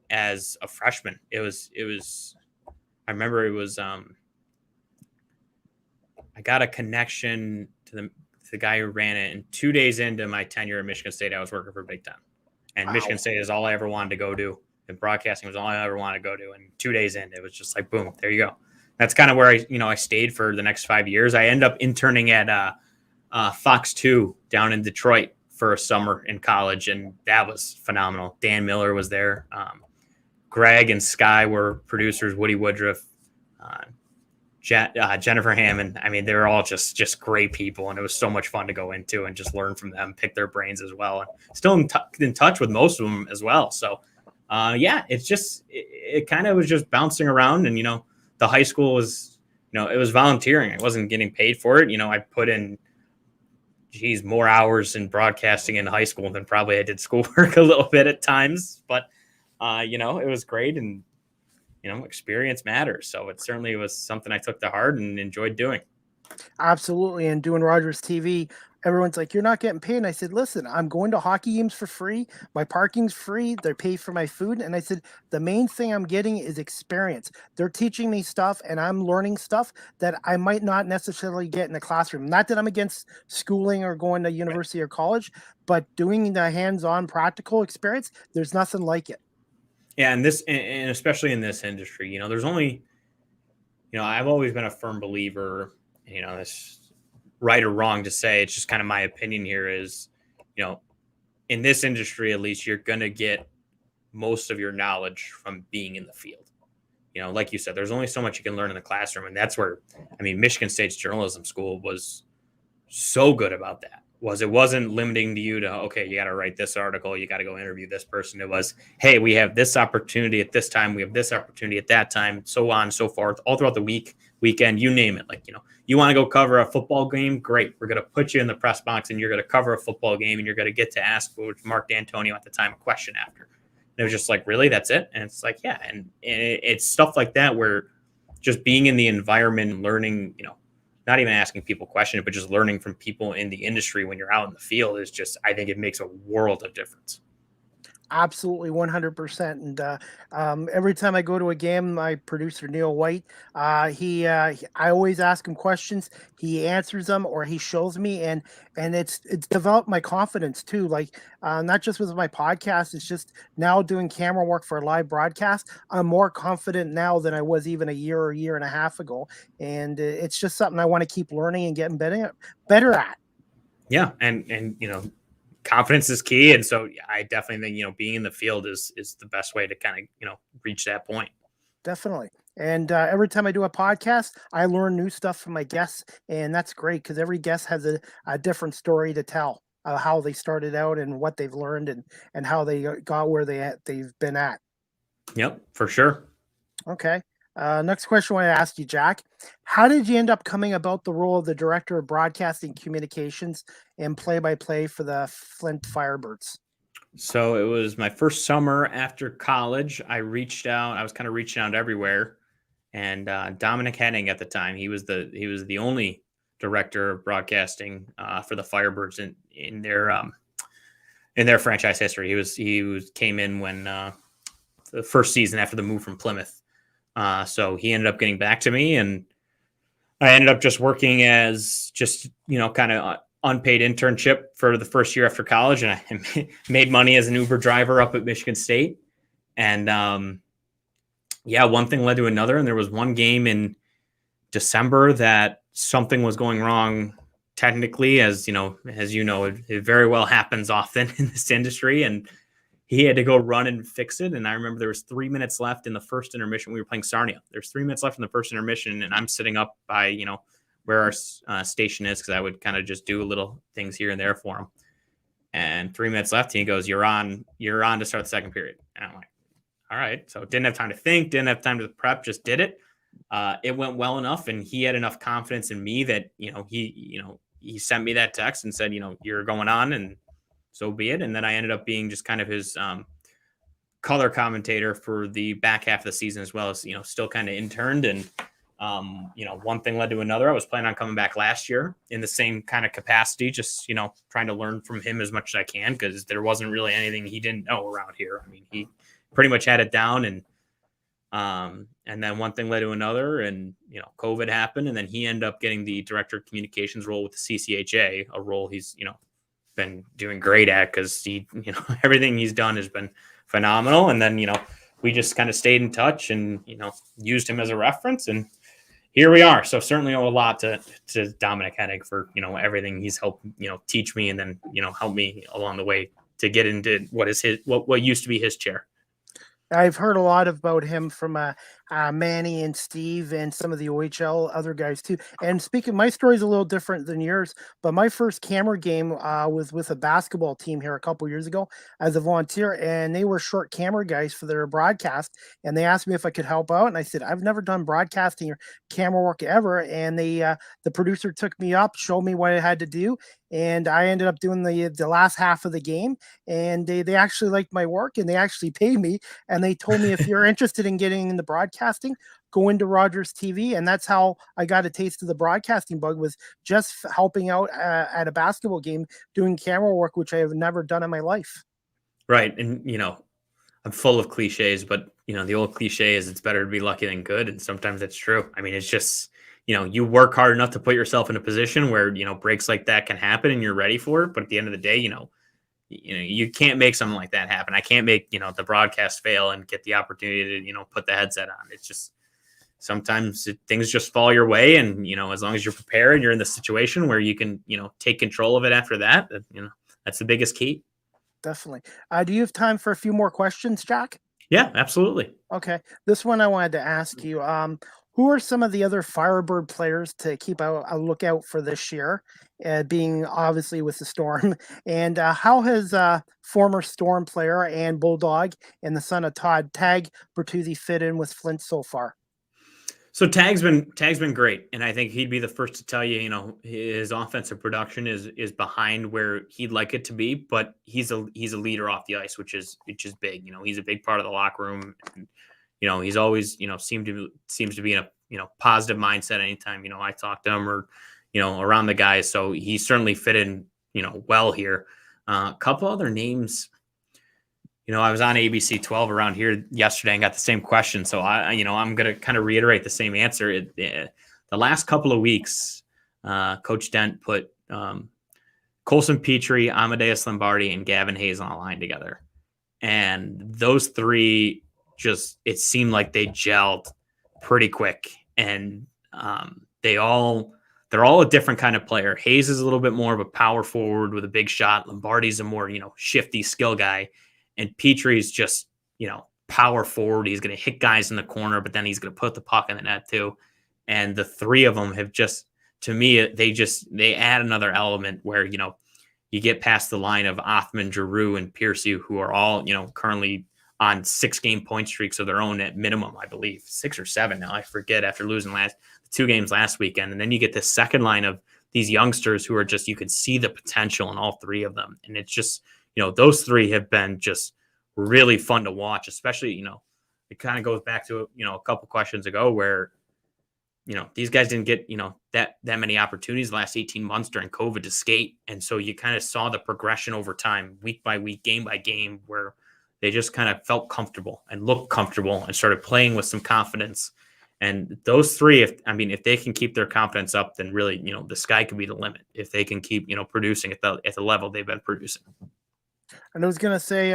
as a freshman. It was. I remember it was. I got a connection to the guy who ran it, and 2 days into my tenure at Michigan State, I was working for Big Ten, and wow. Michigan State is all I ever wanted to go to. And broadcasting was all I ever wanted to go to. And 2 days in, it was just like, boom, there you go. That's kind of where I stayed for the next 5 years. I ended up interning at Fox 2 down in Detroit for a summer in college, and that was phenomenal. Dan Miller was there. Greg and Sky were producers. Woody Woodruff, Jennifer Hammond. I mean, they were all just great people, and it was so much fun to go into and just learn from them, pick their brains as well. And still in touch with most of them as well. So. It's just, it kind of was just bouncing around, and, the high school was, it was volunteering. I wasn't getting paid for it. I put in, more hours in broadcasting in high school than probably I did schoolwork a little bit at times, but, it was great, and, experience matters. So it certainly was something I took to heart and enjoyed doing. Absolutely. And doing Rogers TV, everyone's like, you're not getting paid. And I said, listen, I'm going to hockey games for free. My parking's free. They pay for my food. And I said, the main thing I'm getting is experience. They're teaching me stuff, and I'm learning stuff that I might not necessarily get in the classroom. Not that I'm against schooling or going to university or college, but doing the hands-on practical experience, there's nothing like it. Yeah. And especially in this industry, there's only, I've always been a firm believer, this right or wrong to say, it's just kind of my opinion here is, in this industry, at least, you're going to get most of your knowledge from being in the field. Like you said, there's only so much you can learn in the classroom. And that's where, Michigan State's journalism school was so good about that. It wasn't limiting to you to, okay, you got to write this article, you got to go interview this person. It was, hey, we have this opportunity at this time, we have this opportunity at that time, so on and so forth, all throughout the weekend, you name it. Like, you want to go cover a football game? Great. We're going to put you in the press box, and you're going to cover a football game, and you're going to get to ask Mark D'Antonio at the time a question after. And it was just like, really? That's it? And it's like, yeah. And it's stuff like that where just being in the environment, learning, not even asking people questions, but just learning from people in the industry when you're out in the field is just, I think it makes a world of difference. Absolutely, 100%. And every time I go to a game, my producer Neil White, I always ask him questions. He answers them, or he shows me, and it's developed my confidence too. Like not just with my podcast, it's just now doing camera work for a live broadcast. I'm more confident now than I was even a year and a half ago, and it's just something I want to keep learning and getting better at. Yeah, and confidence is key. And so I definitely think, being in the field is the best way to kind of, reach that point. Definitely. And every time I do a podcast, I learn new stuff from my guests, and that's great because every guest has a different story to tell. how they started out and what they've learned and how they got where they've been at. Yep, for sure. Okay. Next question I want to ask you, Jack. How did you end up coming about the role of the Director of Broadcasting Communications and play-by-play for the Flint Firebirds? So it was my first summer after college. I reached out. I was kind of reaching out everywhere, and Dominic Henning at the time, he was the only director of broadcasting for the Firebirds in their franchise history. He came in when the first season after the move from Plymouth. So he ended up getting back to me, and I ended up just working as just kind of unpaid internship for the first year after college, and I made money as an Uber driver up at Michigan State. And one thing led to another, and there was one game in December that something was going wrong technically, as it very well happens often in this industry, and he had to go run and fix it. And I remember there was 3 minutes left in the first intermission. We were playing Sarnia. There's 3 minutes left in the first intermission, and I'm sitting up by where our station is, because I would kind of just do little things here and there for him. And 3 minutes left, and he goes, "You're on to start the second period." And I'm like, all right. So didn't have time to think, didn't have time to prep, just did it. It went well enough, and he had enough confidence in me that he sent me that text and said, "You're going on," and so be it. And then I ended up being just kind of his color commentator for the back half of the season, as well as still kind of interned. And one thing led to another. I was planning on coming back last year in the same kind of capacity, just trying to learn from him as much as I can, because there wasn't really anything he didn't know around here. I mean, he pretty much had it down. And then one thing led to another, and COVID happened, and then he ended up getting the director of communications role with the CCHA, a role he's been doing great at, because he everything he's done has been phenomenal. And then we just kind of stayed in touch and used him as a reference, and here we are. So certainly owe a lot to Dominic Hennig for everything he's helped teach me, and then help me along the way to get into what used to be his chair. I've heard a lot about him from Manny and Steve and some of the OHL other guys too. And speaking, my story is a little different than yours, but my first camera game was with a basketball team here a couple years ago as a volunteer, and they were short camera guys for their broadcast, and they asked me if I could help out, and I said I've never done broadcasting or camera work ever, and the producer took me up, showed me what I had to do, and I ended up doing the last half of the game, and they actually liked my work, and they actually paid me, and they told me, if you're interested in getting into broadcasting, go into Rogers TV. And that's how I got a taste of the broadcasting bug, was just helping out at a basketball game, doing camera work, which I have never done in my life. Right. And, I'm full of cliches, but, the old cliche is it's better to be lucky than good. And sometimes it's true. I mean, it's just, you work hard enough to put yourself in a position where, breaks like that can happen and you're ready for it. But at the end of the day, you can't make something like that happen. I can't make, the broadcast fail and get the opportunity to, put the headset on. It's just, sometimes things just fall your way. And, as long as you're prepared and you're in the situation where you can, take control of it after that, that's the biggest key. Definitely. Do you have time for a few more questions, Jack? Yeah, absolutely. Okay. This one I wanted to ask you, who are some of the other Firebird players to keep a lookout for this year, being obviously with the Storm? And how has former Storm player and Bulldog and the son of Todd, Tag Bertuzzi, fit in with Flint so far? So Tag's been great, and I think he'd be the first to tell you, his offensive production is behind where he'd like it to be, but he's a leader off the ice, which is big. He's a big part of the locker room. And, he's always seems to be in a positive mindset anytime I talk to him or around the guys. So he certainly fit in well here. A couple other names. I was on ABC 12 around here yesterday and got the same question. So I'm going to kind of reiterate the same answer. The last couple of weeks, Coach Dent put Colson Petrie, Amadeus Lombardi, and Gavin Hayes on a line together. And those three it seemed like they gelled pretty quick. And they're all a different kind of player. Hayes is a little bit more of a power forward with a big shot. Lombardi's a more, shifty skill guy. And Petrie's just, power forward. He's going to hit guys in the corner, but then he's going to put the puck in the net too. And the three of them have just, to me, they add another element where, you get past the line of Othman, Giroux, and Piercy, who are all, currently on 6-game point streaks of their own at minimum, I believe 6 or 7 now. I forget, after losing 2 games last weekend. And then you get the second line of these youngsters who are just, you can see the potential in all 3 of them. And it's just, those 3 have been just really fun to watch, especially, it kind of goes back to, a couple questions ago where, these guys didn't get, that many opportunities the last 18 months during COVID to skate. And so you kind of saw the progression over time, week by week, game by game, where they just kind of felt comfortable and looked comfortable and started playing with some confidence. And those 3, if they can keep their confidence up, then really, the sky could be the limit if they can keep, producing at the level they've been producing. And I was going to say,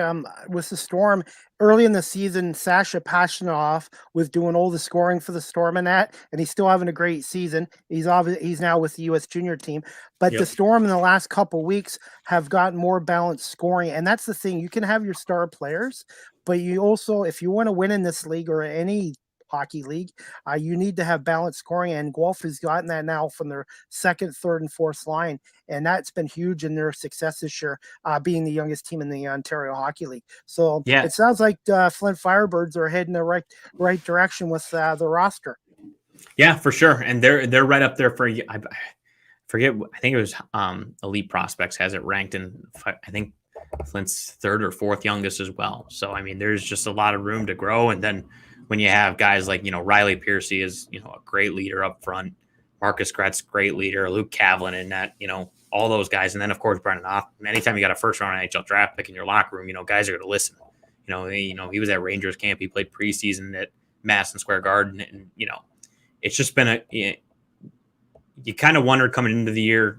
with the Storm, early in the season, Sasha Pashinov was doing all the scoring for the Storm and he's still having a great season. He's now with the U.S. junior team. But the Storm in the last couple weeks have gotten more balanced scoring. And that's the thing. You can have your star players, but you also, if you want to win in this league or any hockey league, you need to have balanced scoring, and Guelph has gotten that now from their second, third, and fourth line, and that's been huge in their success this year, being the youngest team in the Ontario Hockey League. So it sounds like Flint Firebirds are heading the right direction with the roster. Yeah, for sure, and they're right up there for, I forget, I think it was Elite Prospects has it ranked in, I think Flint's 3rd or 4th youngest as well. So there's just a lot of room to grow. And then when you have guys like, Riley Piercy is, a great leader up front, Marcus Gretz, great leader, Luke Kavlin, and that, all those guys. And then, of course, Brendan Othman. Anytime you got a first-round NHL draft pick in your locker room, guys are going to listen. He was at Rangers camp. He played preseason at Madison Square Garden. And, it's just been you kind of wondered coming into the year,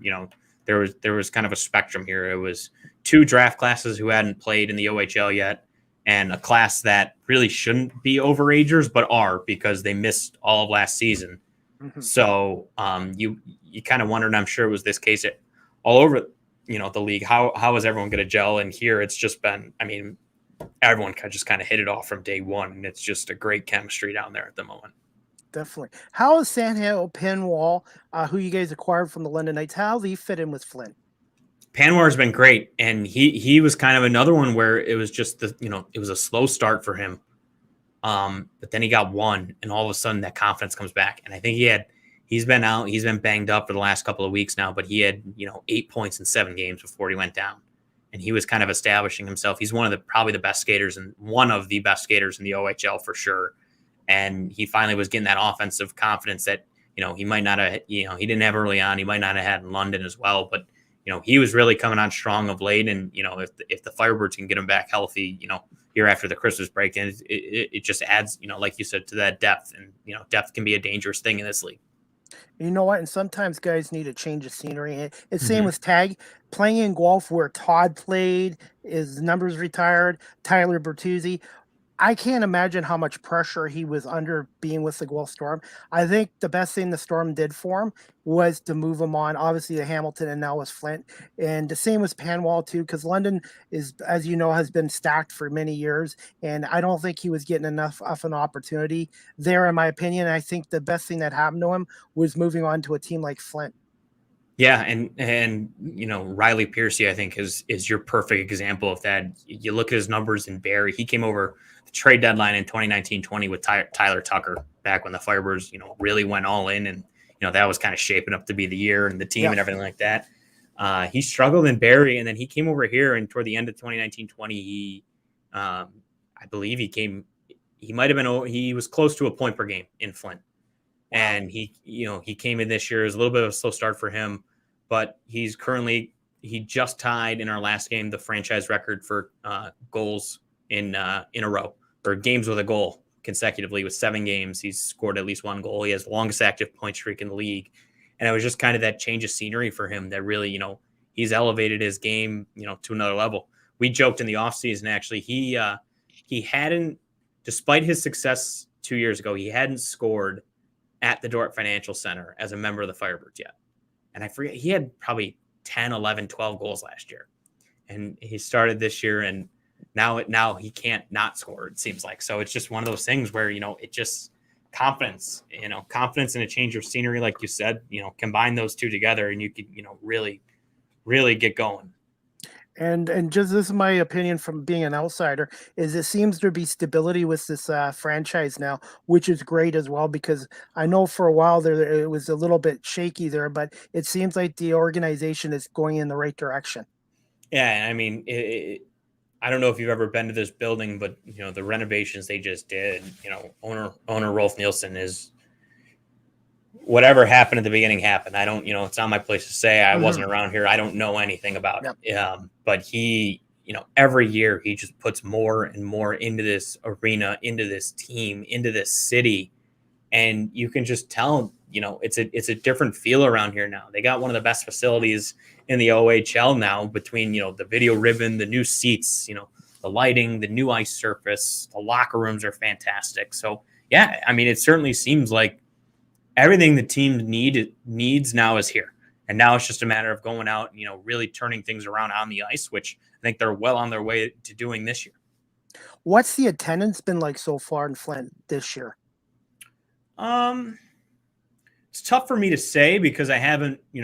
there was kind of a spectrum here. It was 2 draft classes who hadn't played in the OHL yet, and a class that really shouldn't be overagers, but are, because they missed all of last season. Mm-hmm. So you kind of wondered, I'm sure it was this case all over, the league, how is everyone going to gel? And here it's just been, everyone just kind of hit it off from day one. And it's just a great chemistry down there at the moment. Definitely. How is Sandhill Pinwall, who you guys acquired from the London Knights, how do he fit in with Flint? Panwar has been great, and he was kind of another one where it was just it was a slow start for him, but then he got one, and all of a sudden that confidence comes back. And I think he's been banged up for the last couple of weeks now, but he had 8 points in 7 games before he went down, and he was kind of establishing himself. He's probably the best skaters, and one of the best skaters in the OHL for sure. And he finally was getting that offensive confidence that he might not have he didn't have early on. He might not have had in London as well, but he was really coming on strong of late. And, if the Firebirds can get him back healthy, here after the Christmas break, then it just adds, like you said, to that depth. And, depth can be a dangerous thing in this league. You know what? And sometimes guys need a change of scenery. It's same with Tag. Playing in Guelph where Todd played, his numbers retired, Tyler Bertuzzi. I can't imagine how much pressure he was under being with the Guelph Storm. I think the best thing the Storm did for him was to move him on, obviously, to Hamilton and now with Flint. And the same with Panwall, too, because London is, as you know, has been stacked for many years. And I don't think he was getting enough of an opportunity there, in my opinion. I think the best thing that happened to him was moving on to a team like Flint. Yeah, and Riley Piercy, I think, is your perfect example of that. You look at his numbers in Barrie. He came over the trade deadline in 2019-20 with Tyler Tucker back when the Firebirds, really went all in, and that was kind of shaping up to be the year and the team and everything like that. He struggled in Barrie, and then he came over here, and toward the end of 2019-20, he, I believe he was close to a point per game in Flint. And he came in this year. It was a little bit of a slow start for him, but he just tied in our last game the franchise record for goals in a row, or games with a goal consecutively. With 7 games, he's scored at least 1 goal. He has the longest active point streak in the league, and it was just kind of that change of scenery for him that really, he's elevated his game, to another level. We joked in the offseason, actually, he hadn't, despite his success 2 years ago, he hadn't scored at the Dordt Financial Center as a member of the Firebirds yet. And I forget, he had probably 10, 11, 12 goals last year. And he started this year, and now he can't not score, it seems like. So it's just one of those things where, it just confidence and a change of scenery, like you said, combine those two together and you could, really, really get going. And just this is my opinion from being an outsider, is it seems to be stability with this franchise now, which is great as well, because I know for a while there it was a little bit shaky there, but it seems like the organization is going in the right direction. Yeah, I mean, I don't know if you've ever been to this building, but the renovations they just did. Owner Rolf Nielsen is, whatever happened at the beginning happened. I don't, it's not my place to say. I wasn't around here. I don't know anything about it. But he, every year he just puts more and more into this arena, into this team, into this city. And you can just tell, it's a different feel around here now. They got one of the best facilities in the OHL now, between, the video ribbon, the new seats, the lighting, the new ice surface, the locker rooms are fantastic. So yeah, I mean, it certainly seems like everything the team needs now is here. And now it's just a matter of going out and, really turning things around on the ice, which I think they're well on their way to doing this year. What's the attendance been like so far in Flint this year? It's tough for me to say because I haven't been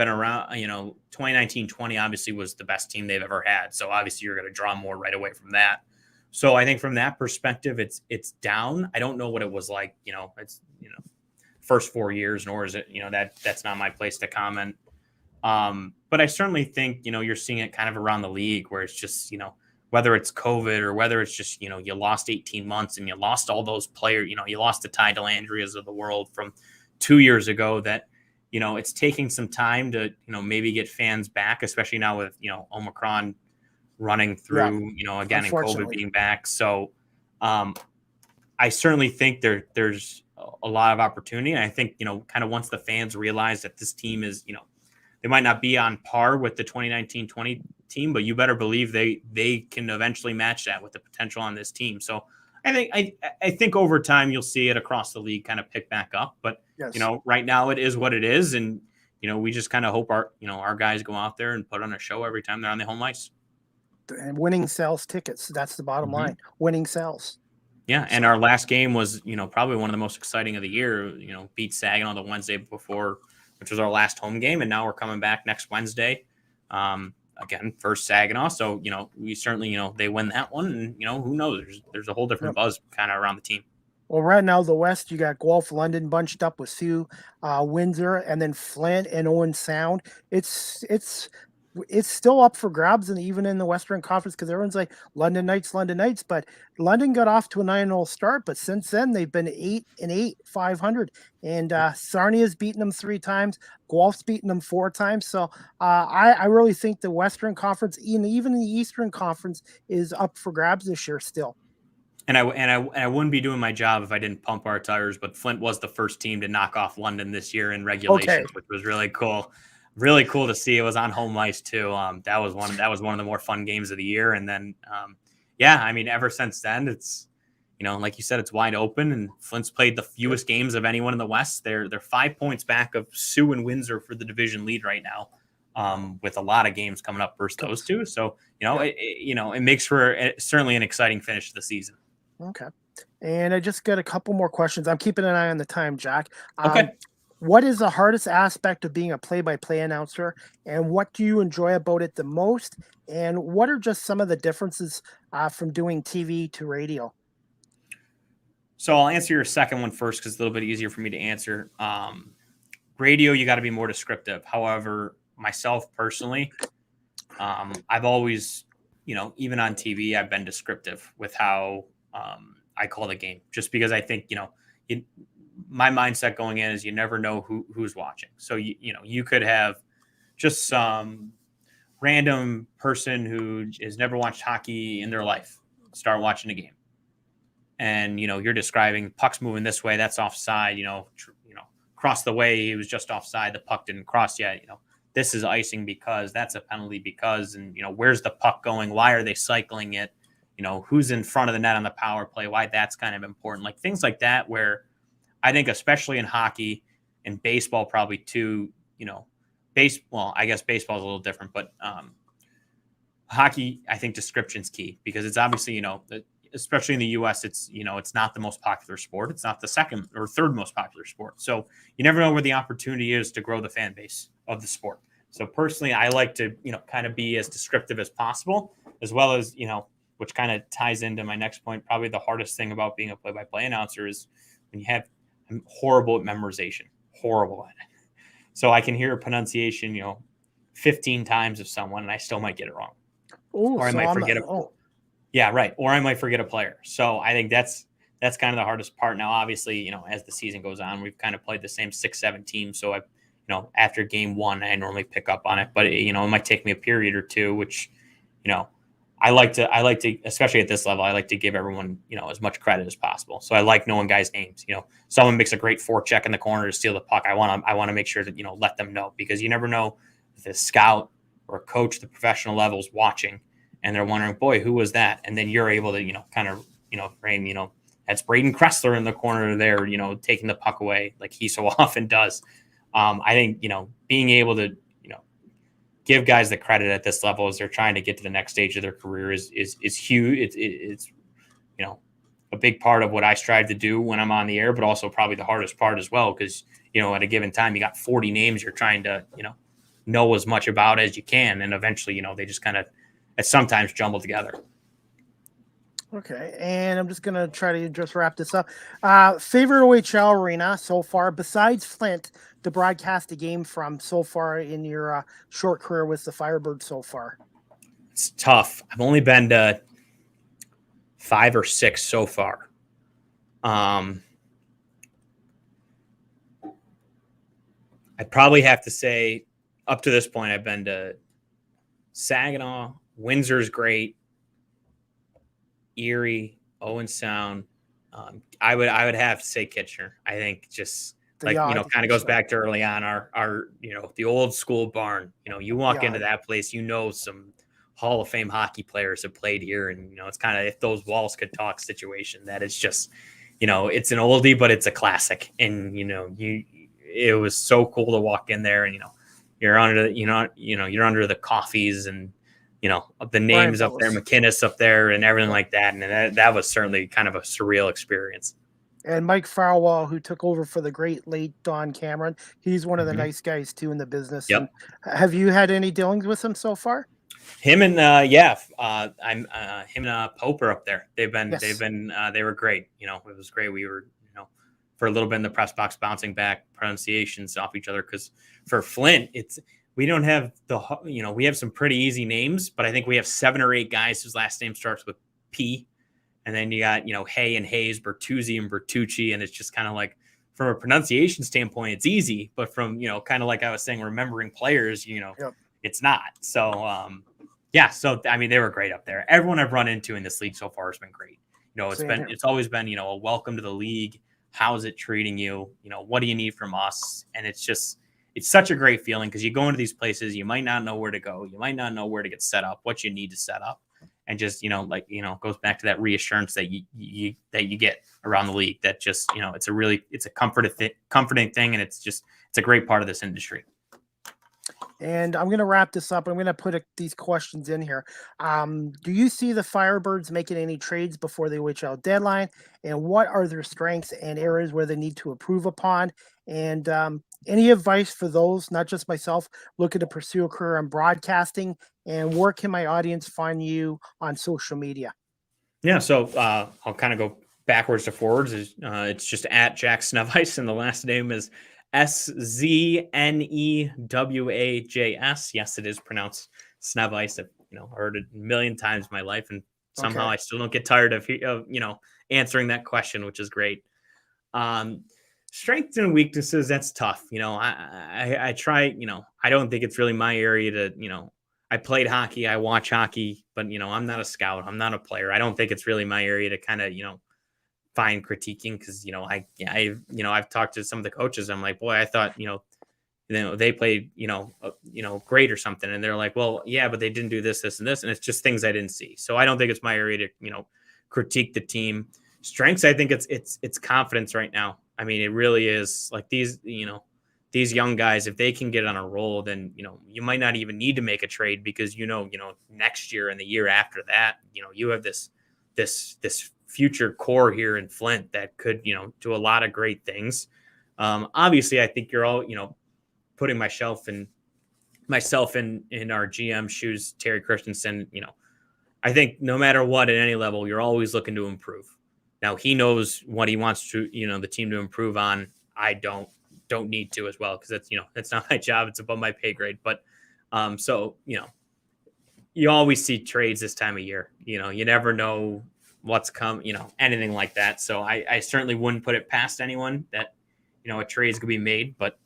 around. 2019-20 obviously was the best team they've ever had. So obviously you're going to draw more right away from that. So I think from that perspective, it's down. I don't know what it was like, first 4 years, nor is it, that's not my place to comment. But I certainly think, you're seeing it kind of around the league where it's just, whether it's COVID or whether it's just, you lost 18 months and you lost all those players, you lost the Ty Delandrias of the world from 2 years ago, that, it's taking some time to, maybe get fans back, especially now with, Omicron running through, again, and COVID being back. So I certainly think there's a lot of opportunity. And I think, kind of once the fans realize that this team is, they might not be on par with the 2019-20 team, but you better believe they can eventually match that with the potential on this team. So I think over time you'll see it across the league kind of pick back up. But yes, right now it is what it is, and we just kind of hope our guys go out there and put on a show every time they're on the home ice. And winning sells tickets. That's the bottom line. Winning sells. Yeah, and our last game was, probably one of the most exciting of the year. Beat Saginaw the Wednesday before, which was our last home game, and now we're coming back next Wednesday. Again, first Saginaw. So, we certainly, they win that one, and who knows? There's a whole different buzz kind of around the team. Well, right now the West, you got Guelph, London bunched up with Sioux, Windsor, and then Flint and Owen Sound. It's still up for grabs, and even in the Western Conference, because everyone's like London Knights, but London got off to a 9-0 start, but since then they've been 8-8, 500, and Sarnia's beaten them 3 times, Guelph's beaten them 4 times. So I really think the Western Conference, and even the Eastern Conference, is up for grabs this year still. And I wouldn't be doing my job if I didn't pump our tires, but Flint was the first team to knock off London this year in regulations, which was really cool. Really cool to see. It was on home ice too. That was one of the more fun games of the year. And then, I mean, ever since then, it's, like you said, it's wide open, and Flint's played the fewest games of anyone in the West. They're 5 points back of Sioux and Windsor for the division lead right now, with a lot of games coming up versus those two. So, it makes for certainly an exciting finish to the season. Okay. And I just got a couple more questions. I'm keeping an eye on the time, Jack. Okay. What is the hardest aspect of being a play-by-play announcer, and what do you enjoy about it the most? And what are just some of the differences from doing TV to radio? So I'll answer your second one first because it's a little bit easier for me to answer. Radio, you got to be more descriptive. However, myself personally, I've always, even on TV, I've been descriptive with how I call the game, just because I think, my mindset going in is you never know who's watching. So, you could have just some random person who has never watched hockey in their life start watching a game. And, you're describing puck's moving this way, that's offside, cross the way, he was just offside, the puck didn't cross yet, this is icing because, that's a penalty because, and, where's the puck going? Why are they cycling it? Who's in front of the net on the power play, why that's kind of important. Like things like that, where I think especially in hockey and baseball probably too, I guess baseball is a little different, but hockey, I think description's key because it's obviously, especially in the US, it's, it's not the most popular sport. It's not the second or third most popular sport. So you never know where the opportunity is to grow the fan base of the sport. So personally, I like to, kind of be as descriptive as possible, as well as, which kind of ties into my next point. Probably the hardest thing about being a play-by-play announcer is when I'm horrible at memorization, horrible at it. So I can hear a pronunciation, 15 times of someone, and I still might get it wrong. Oh, Or I so might forget yeah, right. Or I might forget a player. So I think that's kind of the hardest part. Now, obviously, as the season goes on, we've kind of played the same 6-7 teams. So after game one, I normally pick up on it, but it might take me a period or two, which, I like to, especially at this level, I like to give everyone, as much credit as possible. So I like knowing guys' names. Someone makes a great forecheck in the corner to steal the puck. I want to make sure that, let them know, because you never know if the scout or coach, the professional level, is watching and they're wondering, boy, who was that? And then you're able to, kind of, frame, that's Braden Kressler in the corner there, taking the puck away like he so often does. I think, being able to, give guys the credit at this level as they're trying to get to the next stage of their career is huge. It's a big part of what I strive to do when I'm on the air, but also probably the hardest part as well. Cause at a given time, you got 40 names you're trying to, know as much about as you can. And eventually, they just kind of sometimes jumble together. Okay, and I'm just going to try to just wrap this up. Favorite OHL arena so far, besides Flint, to broadcast a game from so far in your short career with the Firebirds so far? It's tough. I've only been to 5 or 6 so far. I'd probably have to say up to this point, I've been to Saginaw, Windsor's great, Erie, Owen Sound. I would have to say Kitchener. I think just kind of goes back to early on our the old school barn. You walk into that place, some Hall of Fame hockey players have played here, and it's kind of if those walls could talk situation. That is just it's an oldie, but it's a classic, and it was so cool to walk in there, and you're under you're under the coffees and the names up there, McInnes up there, and everything like that. And that was certainly kind of a surreal experience. And Mike Farwell, who took over for the great late Don Cameron, he's one of the nice guys too in the business. Yep. And have you had any dealings with him so far? Him and him and Pope are up there. They were great. It was great. We were for a little bit in the press box bouncing back pronunciations off each other, because for Flint we don't have we have some pretty easy names, but I think we have 7 or 8 guys whose last name starts with P. And then you got, Hay and Hayes, Bertuzzi and Bertucci. And it's just kind of like, from a pronunciation standpoint, it's easy. But from, kind of like I was saying, remembering players, it's not. So, So, I mean, they were great up there. Everyone I've run into in this league so far has been great. It's always been, a welcome to the league. How's it treating you? What do you need from us? And it's such a great feeling, because you go into these places, you might not know where to go. You might not know where to get set up, what you need to set up. And just, goes back to that reassurance that you get around the league, that just, it's a comforting thing. And it's a great part of this industry. And I'm going to wrap this up. I'm going to put these questions in here. Do you see the Firebirds making any trades before the OHL deadline? And what are their strengths and areas where they need to improve upon? And any advice for those, not just myself, looking to pursue a career in broadcasting? And where can my audience find you on social media? Yeah, so I'll kind of go backwards to forwards. It's just at Jack Sznewajs, and the last name is Sznewajs. Yes, it is pronounced Sznewajs. I've heard it a million times in my life, and somehow I still don't get tired of answering that question, which is great. Strengths and weaknesses, that's tough. I try. I don't think it's really my area to. I played hockey. I watch hockey, but I'm not a scout. I'm not a player. I don't think it's really my area to kind of find critiquing, because I've talked to some of the coaches. I'm like, boy, I thought they played great or something, and they're like, well, yeah, but they didn't do this, and this, and it's just things I didn't see. So I don't think it's my area to critique the team. Strengths, I think it's confidence right now. I mean, it really is. Like these young guys, if they can get on a roll, then you might not even need to make a trade, because next year and the year after that, you have this future core here in Flint that could, do a lot of great things. Obviously, I think you're all, putting myself in myself in our GM shoes, Terry Christensen, I think no matter what at any level, you're always looking to improve. Now he knows what he wants to, the team to improve on. I don't need to as well, because that's not my job. It's above my pay grade. But so you always see trades this time of year. You never know what's come. Anything like that. So I certainly wouldn't put it past anyone that a trade is going to be made. But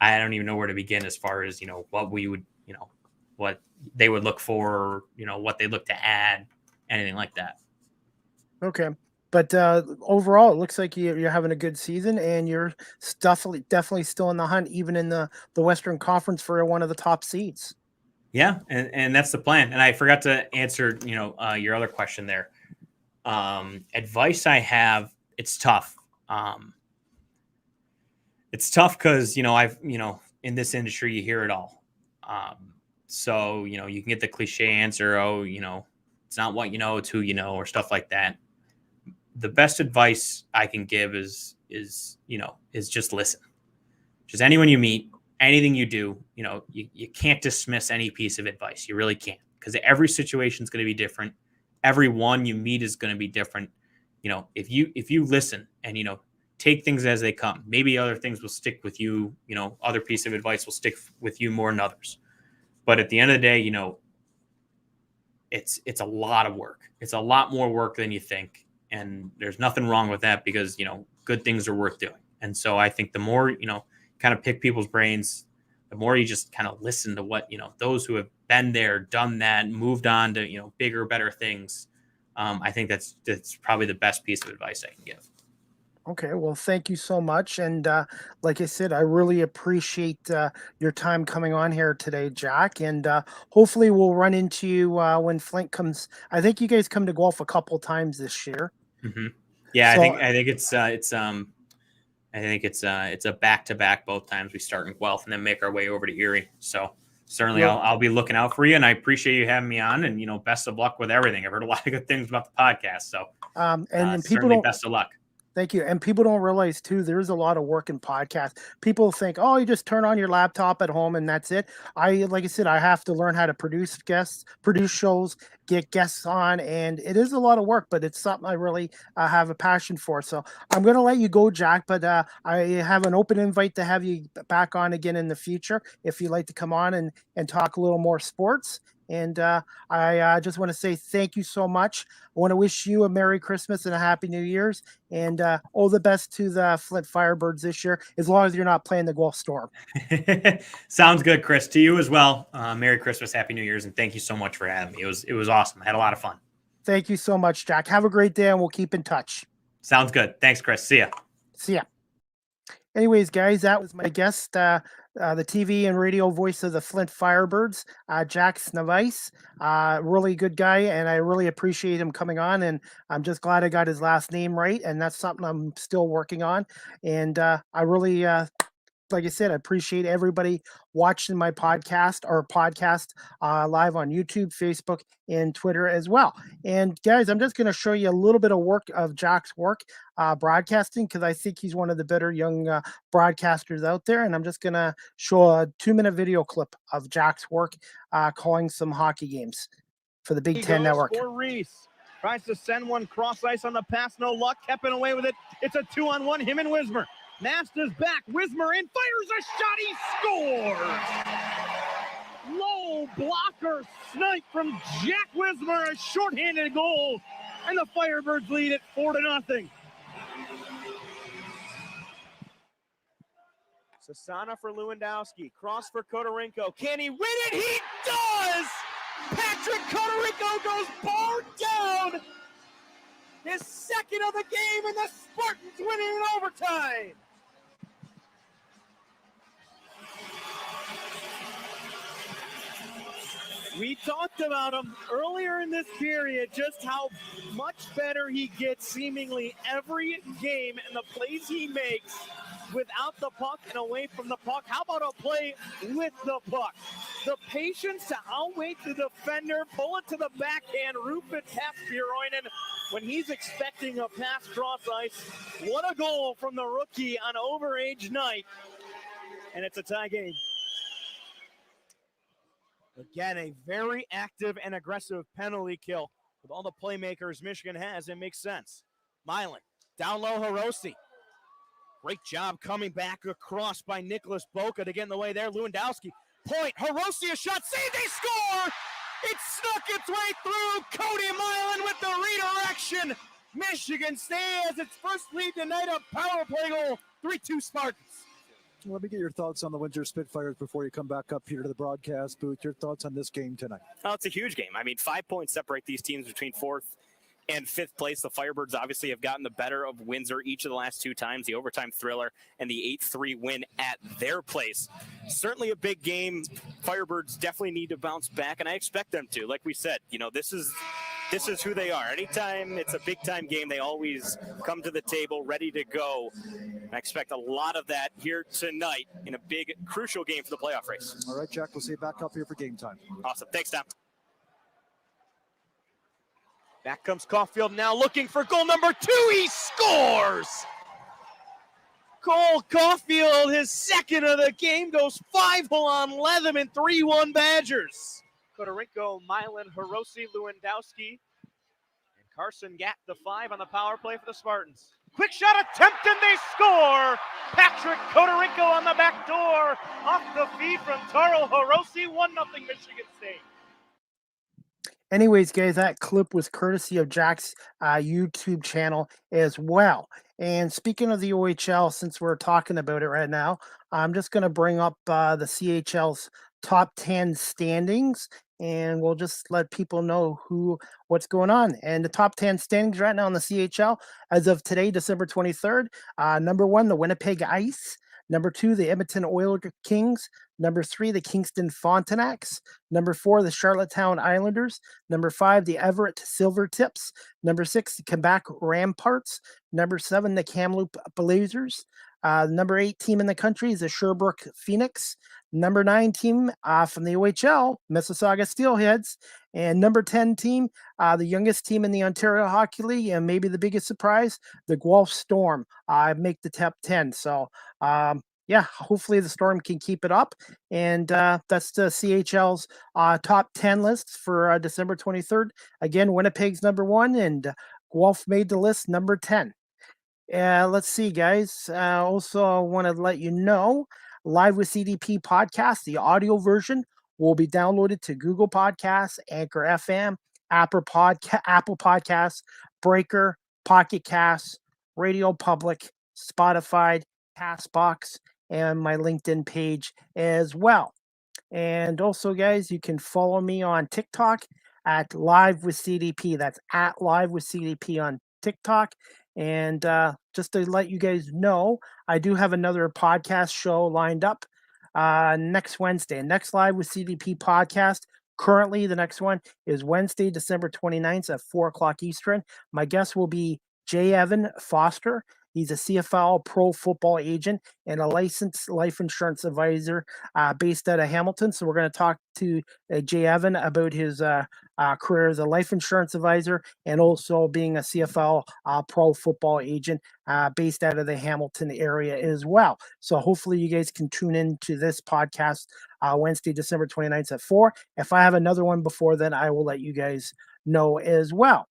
I don't even know where to begin as far as what we would what they would look for, what they look to add, anything like that. Okay. But overall, it looks like you're having a good season, and you're definitely still in the hunt, even in the Western Conference, for one of the top seeds. Yeah, and that's the plan. And I forgot to answer, your other question there. Advice I have, it's tough. It's tough because, I've, in this industry, you hear it all. So, you can get the cliche answer, it's not what you know, it's who you know, or stuff like that. The best advice I can give is just listen. Just anyone you meet, anything you do, you can't dismiss any piece of advice. You really can't, because every situation is going to be different. Everyone you meet is going to be different. If you listen and, take things as they come, maybe other things will stick with you. Other piece of advice will stick with you more than others. But at the end of the day, it's a lot of work. It's a lot more work than you think. And there's nothing wrong with that, because, good things are worth doing. And so I think the more, kind of pick people's brains, the more you just kind of listen to what, those who have been there, done that, moved on to, bigger, better things. I think that's probably the best piece of advice I can give. Okay, well, thank you so much. And like I said, I really appreciate your time coming on here today, Jack. And hopefully we'll run into you when Flint comes. I think you guys come to golf a couple times this year. Mm-hmm. Yeah, So, I think it's a back-to-back both times. We start in Guelph and then make our way over to Erie. So certainly I'll be looking out for you, and I appreciate you having me on, and, best of luck with everything. I've heard a lot of good things about the podcast. So and people best of luck. Thank you. And people don't realize too, there's a lot of work in podcasts. People think, oh, you just turn on your laptop at home and that's it. Like I said, I have to learn how to produce shows, get guests on, and it is a lot of work, but it's something I really have a passion for. So I'm going to let you go, Jack, but I have an open invite to have you back on again in the future if you'd like to come on and talk a little more sports. And I just want to say thank you so much. I want to wish you a Merry Christmas and a Happy New Year's, and all the best to the Flint Firebirds this year, as long as you're not playing the Guelph Storm. Sounds good, Chris. To you as well. Merry Christmas, Happy New Year's, and thank you so much for having me. It was awesome. I had a lot of fun. Thank you so much, Jack. Have a great day, and we'll keep in touch. Sounds good. Thanks, Chris. See ya. See ya. Anyways, guys, that was my guest, the TV and radio voice of the Flint Firebirds, Jack Sznewajs. Really good guy, and I really appreciate him coming on, and I'm just glad I got his last name right, and that's something I'm still working on. And I really, like I said, I appreciate everybody watching my podcast live on YouTube, Facebook, and Twitter as well. And guys, I'm just going to show you a little bit of work of Jack's work broadcasting, because I think he's one of the better young broadcasters out there. And I'm just going to show a 2-minute video clip of Jack's work calling some hockey games for the Big Ten Network. For Reese. Tries to send one cross ice on the pass, no luck. Kepping away with it. It's a 2-on-1, him and Wismer. Masta's back, Wismer in, fires a shot, he scores! Low blocker snipe from Jack Wismer, a shorthanded goal, and the Firebirds lead it 4-0. Sasana for Lewandowski, cross for Kodorenko, can he win it? He does! Patrick Kodorenko goes bar down! His second of the game, and the Spartans winning in overtime! We talked about him earlier in this period, just how much better he gets seemingly every game and the plays he makes without the puck and away from the puck. How about a play with the puck? The patience to outweight the defender, pull it to the backhand, roof it past Buroinen when he's expecting a pass cross ice. What a goal from the rookie on overage night. And it's a tie game. Again, a very active and aggressive penalty kill. With all the playmakers Michigan has, it makes sense. Milan, down low, Hirose. Great job coming back across by Nicholas Boca to get in the way there. Lewandowski, point, Hirose, a shot, saved, they score! It snuck its way through. Cody Milan with the redirection. Michigan State has its first lead tonight, a power play goal, 3-2 Spartans. Let me get your thoughts on the Windsor Spitfires before you come back up here to the broadcast booth. Your thoughts on this game tonight? Oh, it's a huge game. I mean, 5 points separate these teams between fourth and fifth place. The Firebirds obviously have gotten the better of Windsor each of the last 2 times, the overtime thriller and the 8-3 win at their place. Certainly a big game. Firebirds definitely need to bounce back, and I expect them to. Like we said, this is who they are. Anytime it's a big-time game, they always come to the table ready to go. I expect a lot of that here tonight in a big, crucial game for the playoff race. All right, Jack, we'll see you back up here for game time. Awesome. Thanks, Tom. Back comes Caufield now looking for goal number 2. He scores! Cole Caufield, his second of the game, goes 5-hole on Leatherman, 3-1 Badgers. Kotorinko, Milan, Hirose, Lewandowski, and Carson Gatt, the 5 on the power play for the Spartans. Quick shot attempt, and they score! Patrick Kotorinko on the back door, off the feed from Taro Hirose, 1-0 Michigan State. Anyways, guys, that clip was courtesy of Jack's YouTube channel as well. And speaking of the OHL, since we're talking about it right now, I'm just going to bring up the CHL's top 10 standings, and we'll just let people know what's going on. And the top 10 standings right now in the CHL as of today, December 23rd. Number 1, the Winnipeg Ice. Number 2, the Edmonton Oil Kings. Number 3, the Kingston Frontenacs. Number 4, the Charlottetown Islanders. Number 5, the Everett Silvertips. Number 6, the Quebec Ramparts. Number 7, the Kamloops Blazers. Number 8 team in the country is the Sherbrooke Phoenix. Number 9 team from the OHL, Mississauga Steelheads. And number 10 team, the youngest team in the Ontario Hockey League, and maybe the biggest surprise, the Guelph Storm make the top 10. So, yeah, hopefully the Storm can keep it up. And that's the CHL's top 10 lists for December 23rd. Again, Winnipeg's number 1, and Guelph made the list number 10. Let's see, guys. Also, want to let you know, Live with CDP podcast, the audio version will be downloaded to Google Podcasts, Anchor FM, Apple Podcasts, Breaker, Pocket Casts, Radio Public, Spotify, Castbox, and my LinkedIn page as well. And also, guys, you can follow me on TikTok at Live with CDP. That's at Live with CDP on TikTok. And just to let you guys know, I do have another podcast show lined up next Wednesday. Next Live with CDP podcast. Currently, the next one is Wednesday, December 29th at 4 o'clock Eastern. My guest will be J. Evan Foster. He's a CFL pro football agent and a licensed life insurance advisor based out of Hamilton. So we're going to talk to J. Evan about his career as a life insurance advisor and also being a CFL pro football agent based out of the Hamilton area as well. So hopefully you guys can tune in to this podcast Wednesday, December 29th at 4. If I have another one before then, I will let you guys know as well.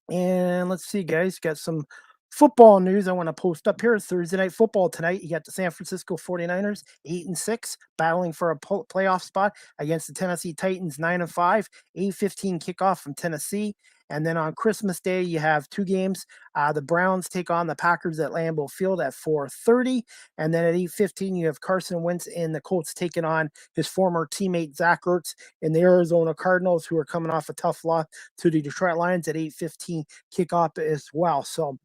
And let's see, guys, got some football news I want to post up here. It's Thursday night football tonight. You got the San Francisco 49ers, 8-6, battling for a playoff spot against the Tennessee Titans, 9-5, 8:15 kickoff from Tennessee. And then on Christmas Day, you have 2 games. The Browns take on the Packers at Lambeau Field at 4:30. And then at 8:15, you have Carson Wentz and the Colts taking on his former teammate Zach Ertz in the Arizona Cardinals, who are coming off a tough loss to the Detroit Lions at 8:15 kickoff as well. So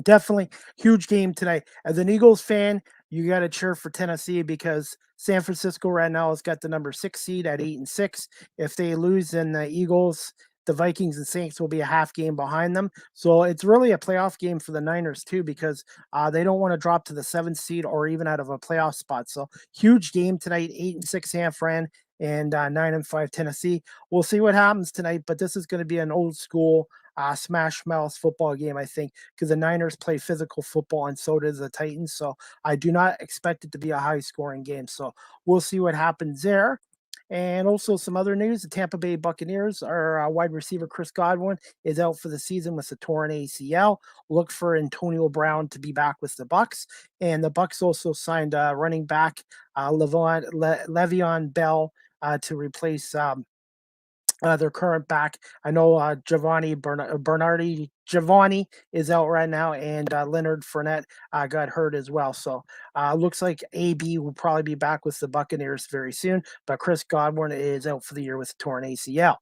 definitely huge game tonight. As an Eagles fan, you got to cheer for Tennessee because San Francisco right now has got the number 6 seed at 8-6. If they lose, then the Eagles, the Vikings, and Saints will be a half game behind them. So it's really a playoff game for the Niners too, because they don't want to drop to the 7th seed or even out of a playoff spot. So huge game tonight, 8-6 San Fran and 9-5 Tennessee. We'll see what happens tonight, but this is going to be an old school smash mouth football game, I think, because the Niners play physical football and so does the Titans. So I do not expect it to be a high scoring game. So we'll see what happens there. And also some other news: the Tampa Bay Buccaneers, our wide receiver Chris Godwin is out for the season with a torn ACL. Look for Antonio Brown to be back with the Bucs, and the Bucs also signed running back Le'Veon Bell to replace their current back. I know Giovanni is out right now, and Leonard Fournette got hurt as well. So looks like AB will probably be back with the Buccaneers very soon, but Chris Godwin is out for the year with a torn ACL.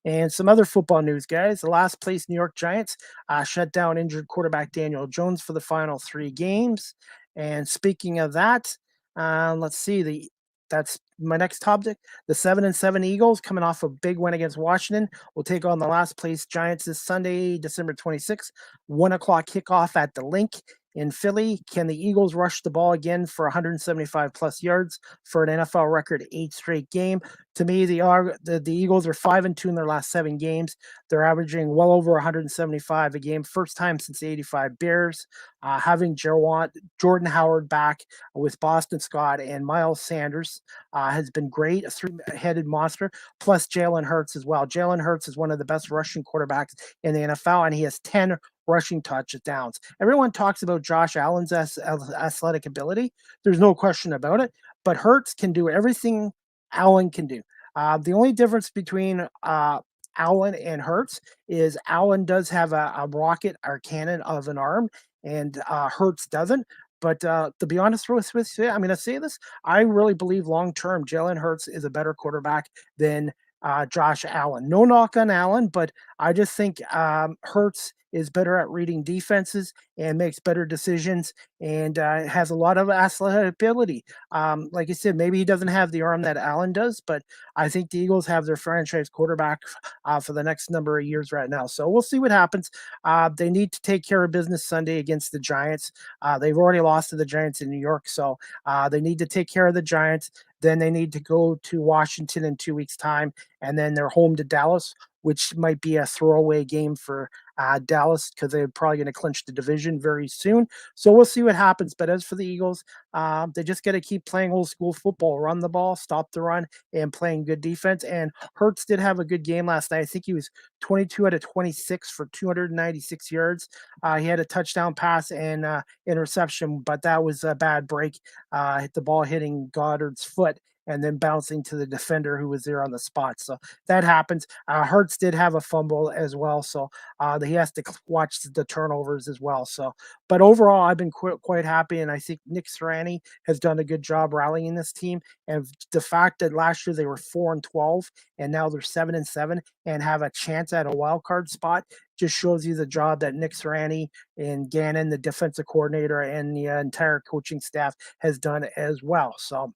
And some other football news, guys. The last place New York Giants shut down injured quarterback Daniel Jones for the final 3 games. And speaking of that, let's see, that's my next topic. The 7-7 Eagles, coming off a big win against Washington, will take on the last place Giants this Sunday, December 26th, 1:00 kickoff at the Link in Philly. Can the Eagles rush the ball again for 175 plus yards for an NFL record 8th straight game? To me, the Eagles are 5-2 in their last 7 games. They're averaging well over 175 a game, first time since the 85 Bears. Having Jordan Howard back with Boston Scott and Miles Sanders has been great, a 3-headed monster, plus Jalen Hurts as well. Jalen Hurts is one of the best rushing quarterbacks in the NFL, and he has 10 rushing touchdowns. Everyone talks about Josh Allen's athletic ability. There's no question about it, but Hurts can do everything Allen can do. The only difference between Allen and Hurts is Allen does have a rocket or cannon of an arm, and Hurts doesn't. But to be honest with you, I'm going to say this. I really believe long-term Jalen Hurts is a better quarterback than Josh Allen. No knock on Allen, but I just think Hurts is better at reading defenses and makes better decisions and has a lot of athletic ability. Like I said, maybe he doesn't have the arm that Allen does, but I think the Eagles have their franchise quarterback for the next number of years right now. So we'll see what happens. They need to take care of business Sunday against the Giants. They've already lost to the Giants in New York, so they need to take care of the Giants. Then they need to go to Washington in 2 weeks' time, and then they're home to Dallas, which might be a throwaway game for Dallas because they're probably going to clinch the division very soon. So we'll see what happens. But as for the Eagles, they just got to keep playing old school football, run the ball, stop the run, and playing good defense. And Hurts did have a good game last night. I think he was 22 out of 26 for 296 yards. He had a touchdown pass and interception, but that was a bad break. Hit the ball hitting Goddard's foot and then bouncing to the defender who was there on the spot. So that happens. Hurts did have a fumble as well, so he has to watch the turnovers as well. So, but overall, I've been quite happy, and I think Nick Sirianni has done a good job rallying this team. And the fact that last year they were 4-12, and now they're 7-7, and have a chance at a wild card spot just shows you the job that Nick Sirianni and Gannon, the defensive coordinator, and the entire coaching staff has done as well. So,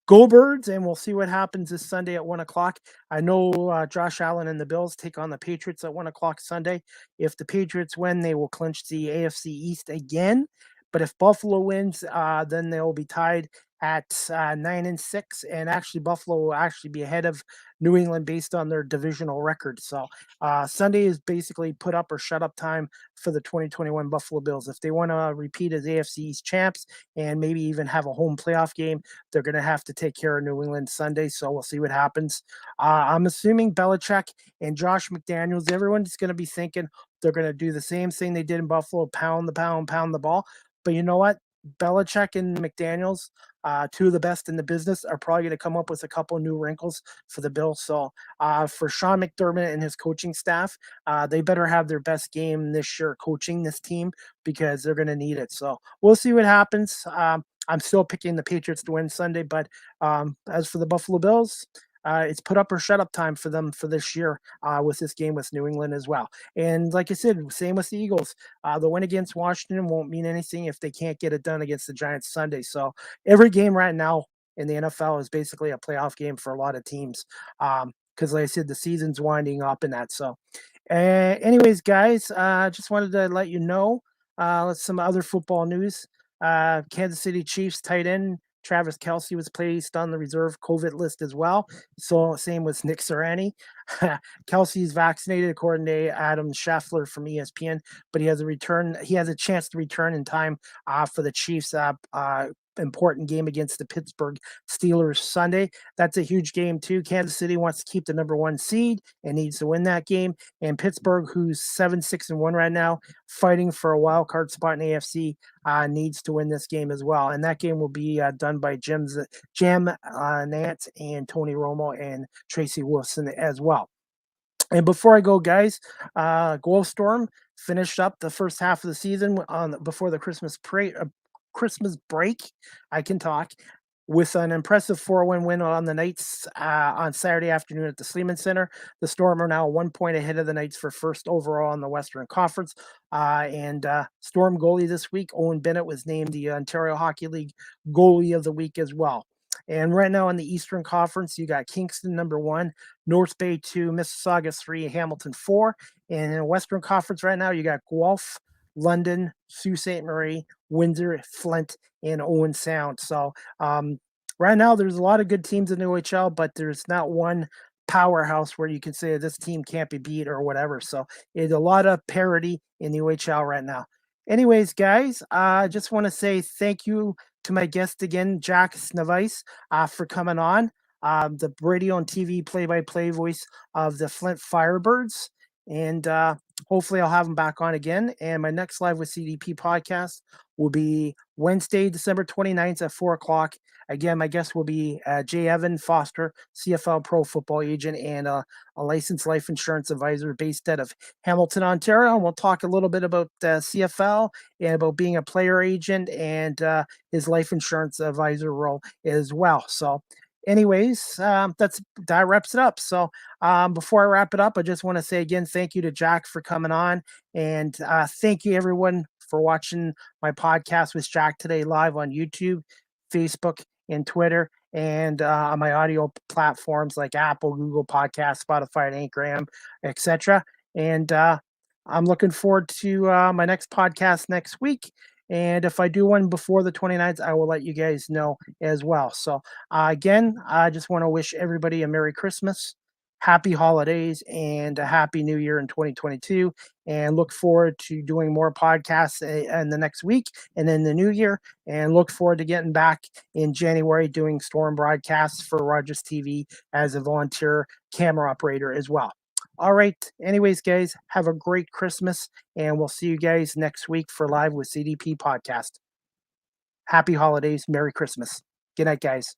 go Birds, and we'll see what happens this Sunday at 1:00. I know Josh Allen and the Bills take on the Patriots at 1:00 Sunday. If the Patriots win, they will clinch the AFC East again. But if Buffalo wins, then they will be tied at 9-6, and actually Buffalo will actually be ahead of New England based on their divisional record. So Sunday is basically put up or shut up time for the 2021 Buffalo Bills. If they want to repeat as AFC East champs and maybe even have a home playoff game, they're going to have to take care of New England Sunday. So we'll see what happens. I'm assuming Belichick and Josh McDaniels, everyone's going to be thinking they're going to do the same thing they did in Buffalo, pound the ball. But you know what? Belichick and McDaniels, two of the best in the business, are probably going to come up with a couple new wrinkles for the Bills. So for Sean McDermott and his coaching staff, they better have their best game this year coaching this team because they're going to need it. So we'll see what happens. I'm still picking the Patriots to win Sunday, but as for the Buffalo Bills, it's put up or shut up time for them for this year with this game with New England as well. And like I said, same with the Eagles. The win against Washington won't mean anything if they can't get it done against the Giants Sunday. So every game right now in the NFL is basically a playoff game for a lot of teams because, like I said, the season's winding up in that. So anyways, guys, just wanted to let you know some other football news. Kansas City Chiefs tight end Travis Kelce was placed on the reserve COVID list as well. So same with Nick Sirianni. Kelce is vaccinated according to Adam Scheffler from ESPN, but he has a chance to return in time for the Chiefs important game against the Pittsburgh Steelers Sunday. That's a huge game too. Kansas City wants to keep the number 1 seed and needs to win that game. And Pittsburgh, who's 7-6-1 right now, fighting for a wild card spot in AFC, needs to win this game as well. And that game will be done by Jam Nance and Tony Romo and Tracy Wilson as well. And before I go, guys, Goal Storm finished up the first half of the season before the Christmas break. I can talk with an impressive 4-1 win on the Knights on Saturday afternoon at the Sleeman Center. The Storm are now 1 point ahead of the Knights for first overall in the Western Conference. And Storm goalie this week, Owen Bennett, was named the Ontario Hockey League Goalie of the Week as well. And right now in the Eastern Conference, you got Kingston number 1, North Bay 2, Mississauga 3, Hamilton 4. And in the Western Conference right now, you got Guelph, London, Sault Ste. Marie, Windsor, Flint, and Owen Sound. So right now, there's a lot of good teams in the OHL, but there's not one powerhouse where you can say this team can't be beat or whatever. So it's a lot of parity in the OHL right now. Anyways, guys, I just want to say thank you to my guest again, Jack Sznewajs, for coming on, the radio and TV play-by-play voice of the Flint Firebirds. And hopefully I'll have him back on again. And my next Live with CDP podcast will be Wednesday, December 29th at 4 o'clock. Again, my guest will be Jay Evan Foster, CFL pro football agent and a licensed life insurance advisor based out of Hamilton, Ontario. And we'll talk a little bit about CFL and about being a player agent and his life insurance advisor role as well. So anyways, that wraps it up. So before I wrap it up, I just want to say again, thank you to Jack for coming on. And thank you everyone for watching my podcast with Jack today live on YouTube, Facebook, and Twitter, and on my audio platforms like Apple, Google Podcasts, Spotify, and Anchor, etc. And I'm looking forward to my next podcast next week. And if I do one before the 29th, I will let you guys know as well. So again, I just want to wish everybody a Merry Christmas, Happy Holidays, and a Happy New Year in 2022. And look forward to doing more podcasts in the next week and then the new year. And look forward to getting back in January doing Storm broadcasts for Rogers TV as a volunteer camera operator as well. All right. Anyways, guys, have a great Christmas, and we'll see you guys next week for Live with CDP podcast. Happy holidays. Merry Christmas. Good night, guys.